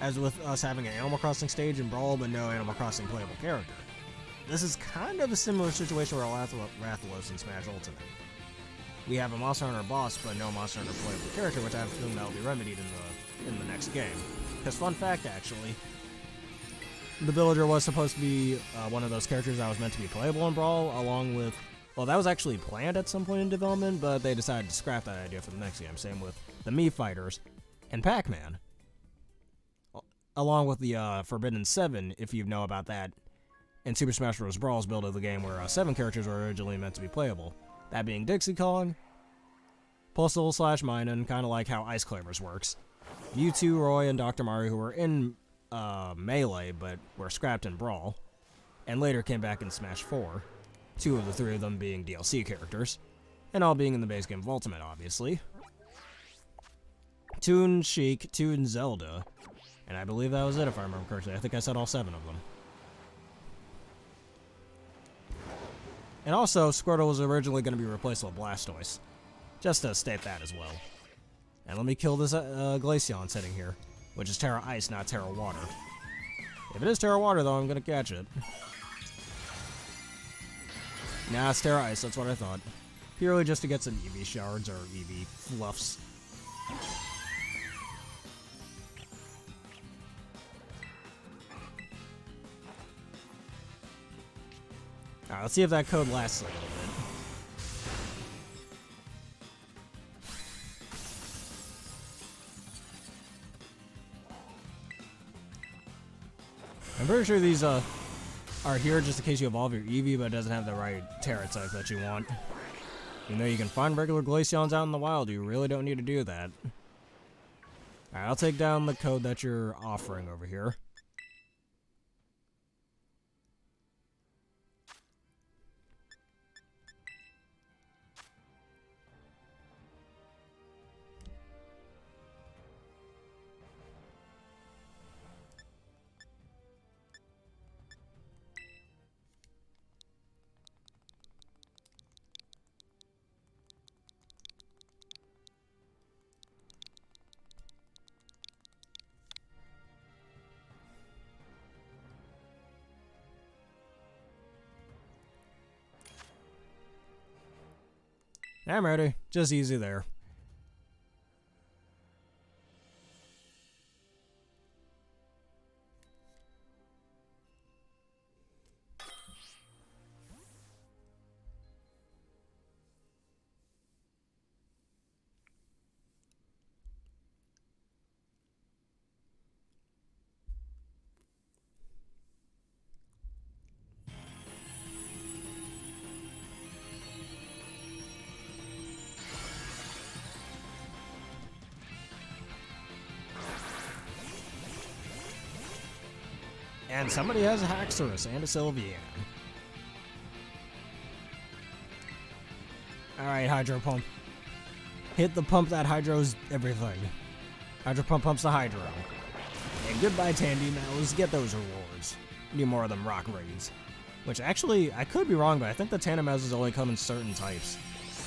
as with us having an Animal Crossing stage in Brawl, but no Animal Crossing playable character. This is kind of a similar situation where Rathalos in Smash Ultimate. We have a Monster Hunter boss, but no Monster Hunter playable character, which I have a feeling that will be remedied in the next game. Because fun fact, actually, the Villager was supposed to be one of those characters that was meant to be playable in Brawl, along with... Well, that was actually planned at some point in development, but they decided to scrap that idea for the next game. Same with the Mii Fighters and Pac-Man. Along with the Forbidden 7, if you know about that, and Super Smash Bros. Brawl's build of the game where 7 characters were originally meant to be playable. That being Dixie Kong, Pulsel / Minun, kind of like how Ice Climbers works. Mewtwo, Roy, and Dr. Mario, who were in Melee, but were scrapped in Brawl, and later came back in Smash 4. 2 of the 3 of them being DLC characters, and all being in the base game of Ultimate, obviously. Toon, Sheik, Toon, Zelda, and I believe that was it if I remember correctly. I think I said all 7 of them. And also, Squirtle was originally going to be replaced with Blastoise. Just to state that as well. And let me kill this Glaceon sitting here, which is Tera Ice, not Tera Water. If it is Tera Water, though, I'm going to catch it. Nah, it's Tera Ice, that's what I thought. Purely just to get some EV shards or EV fluffs. Alright, let's see if that code lasts a little bit. I'm pretty sure these are here just in case you evolve your Eevee, but it doesn't have the right Tera type that you want. You know, you can find regular Glaceons out in the wild, you really don't need to do that. Alright, I'll take down the code that you're offering over here. I'm ready. Just easy there. And somebody has a Haxorus and a Sylveon. Alright, Hydro Pump. Hit the pump that hydros everything. Hydro Pump pumps the Hydro. And goodbye, Tandy. Now let's get those rewards. Need more of them Rock Raids. Which actually, I could be wrong, but I think the Tandemouses only come in certain types.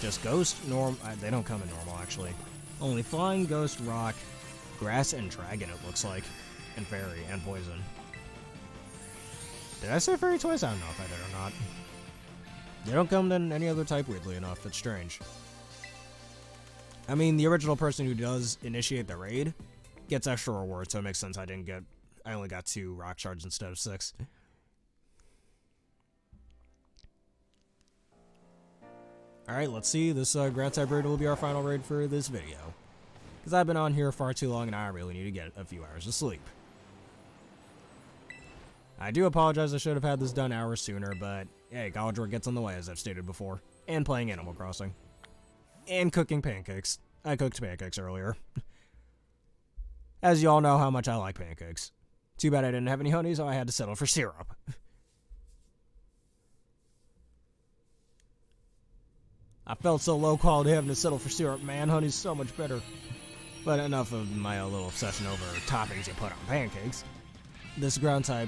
Just Ghost, they don't come in normal, actually. Only Flying, Ghost, Rock, Grass, and Dragon, it looks like. And Fairy, and Poison. Did I say Fairy twice? I don't know if I did or not. They don't come in any other type, weirdly enough. That's strange. I mean, the original person who does initiate the raid gets extra rewards, so it makes sense I only got 2 rock shards instead of 6. Alright, let's see. This ground type raid will be our final raid for this video. Because I've been on here far too long and I really need to get a few hours of sleep. I do apologize, I should have had this done hours sooner, but hey, college work gets in the way, as I've stated before. And playing Animal Crossing. And cooking pancakes. I cooked pancakes earlier. As you all know how much I like pancakes. Too bad I didn't have any honey, so I had to settle for syrup. I felt so low quality having to settle for syrup, man. Honey's so much better. But enough of my little obsession over toppings you put on pancakes. This ground type,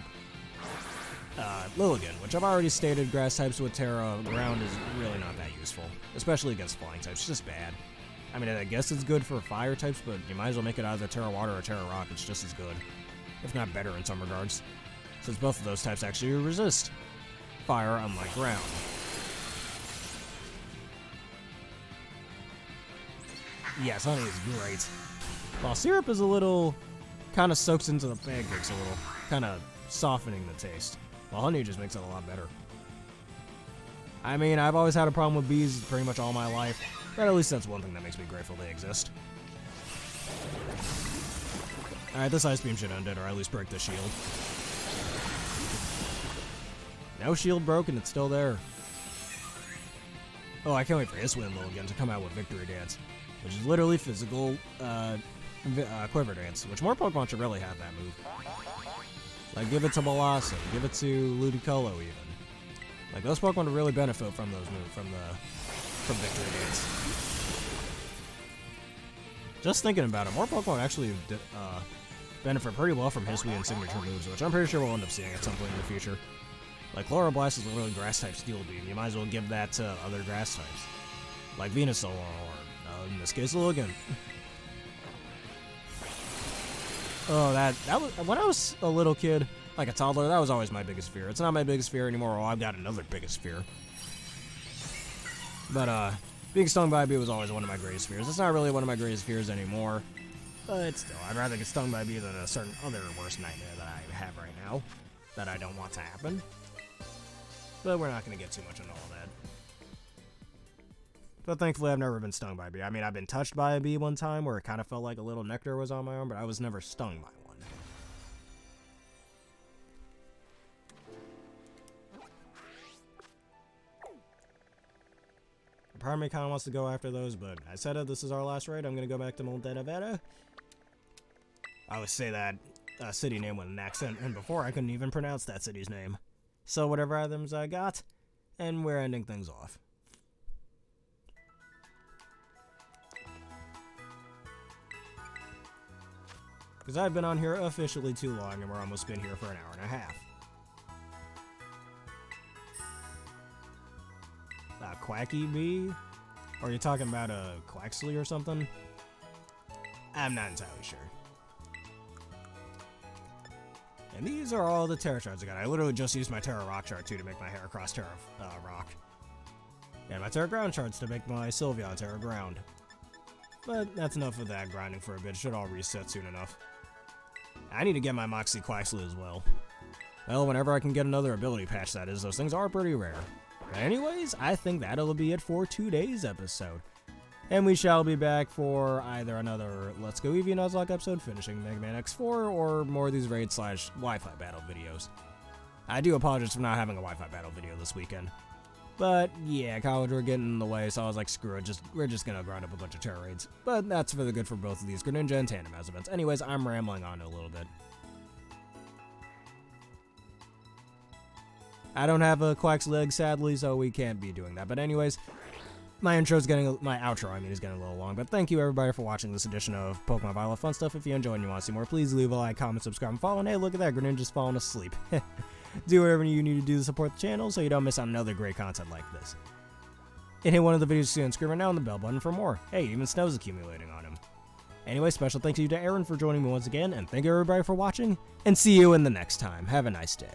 Lilligant, which I've already stated, grass types with Terra ground is really not that useful. Especially against flying types, it's just bad. I mean, I guess it's good for fire types, but you might as well make it either Terra Water or Terra Rock, it's just as good. If not better in some regards. Since both of those types actually resist fire, unlike ground. Yes, honey is great. While syrup is a little, kind of soaks into the pancakes a little, kind of softening the taste. While honey just makes it a lot better. I mean, I've always had a problem with bees pretty much all my life, but at least that's one thing that makes me grateful they exist. Alright, this Ice Beam should end it, or at least break the shield. No shield broken, it's still there. Oh, I can't wait for Hisswind Lilligant to come out with Victory Dance, which is literally physical Quiver Dance, which more Pokemon should really have that move. Like, give it to Blossom, give it to Ludicolo even. Like, those Pokemon would really benefit from those moves, from Victory Dance. Just thinking about it, more Pokemon actually benefit pretty well from Hisuian signature moves, which I'm pretty sure we'll end up seeing at some point in the future. Like, Chloroblast is a really grass-type Steel Beam. You might as well give that to other grass types. Like Venusaur, or in this case, Lilligant. Oh, that was, when I was a little kid, like a toddler, that was always my biggest fear. It's not my biggest fear anymore. Oh, I've got another biggest fear. But, being stung by a bee was always one of my greatest fears. It's not really one of my greatest fears anymore. But still, I'd rather get stung by a bee than a certain other worst nightmare that I have right now. That I don't want to happen. But we're not going to get too much into all that. But thankfully, I've never been stung by a bee. I mean, I've been touched by a bee one time where it kind of felt like a little nectar was on my arm, but I was never stung by one. Part of me kind of wants to go after those, but I said this is our last raid. I'm going to go back to Moldavera. I always say that city name with an accent, and before I couldn't even pronounce that city's name. So whatever items I got, and we're ending things off. Because I've been on here officially too long, and we're almost been here for an hour and a half. Quacky bee? Or are you talking about a Quaxley or something? I'm not entirely sure. And these are all the Tera shards I got. I literally just used my Tera rock shard too to make my Heracross Tera rock. And my Tera ground shards to make my Sylveon Tera ground. But that's enough of that grinding for a bit. It should all reset soon enough. I need to get my Moxie Quaxley as well. Well, whenever I can get another ability patch, that is. Those things are pretty rare. But anyways, I think that'll be it for today's episode. And we shall be back for either another Let's Go Eevee Nuzlocke episode finishing Mega Man X4 or more of these raid/Wi-Fi battle videos. I do apologize for not having a Wi-Fi battle video this weekend. But yeah, college were getting in the way, so I was like, screw it, we're just gonna grind up a bunch of Tera Raids. But that's for the good for both of these Greninja and Tandem as events. Anyways, I'm rambling on a little bit. I don't have a Quack's leg, sadly, so we can't be doing that. But anyways, my outro is getting a little long. But thank you, everybody, for watching this edition of Pokemon Violet Fun Stuff. If you enjoyed and you want to see more, please leave a like, comment, subscribe, and follow. And hey, look at that, Greninja's falling asleep. Do whatever you need to do to support the channel so you don't miss out on another great content like this. And hit one of the videos you see on screen right now and the bell button for more. Hey, even snow's accumulating on him. Anyway, special thank you to Aaron for joining me once again, and thank you, everybody, for watching, and see you in the next time. Have a nice day.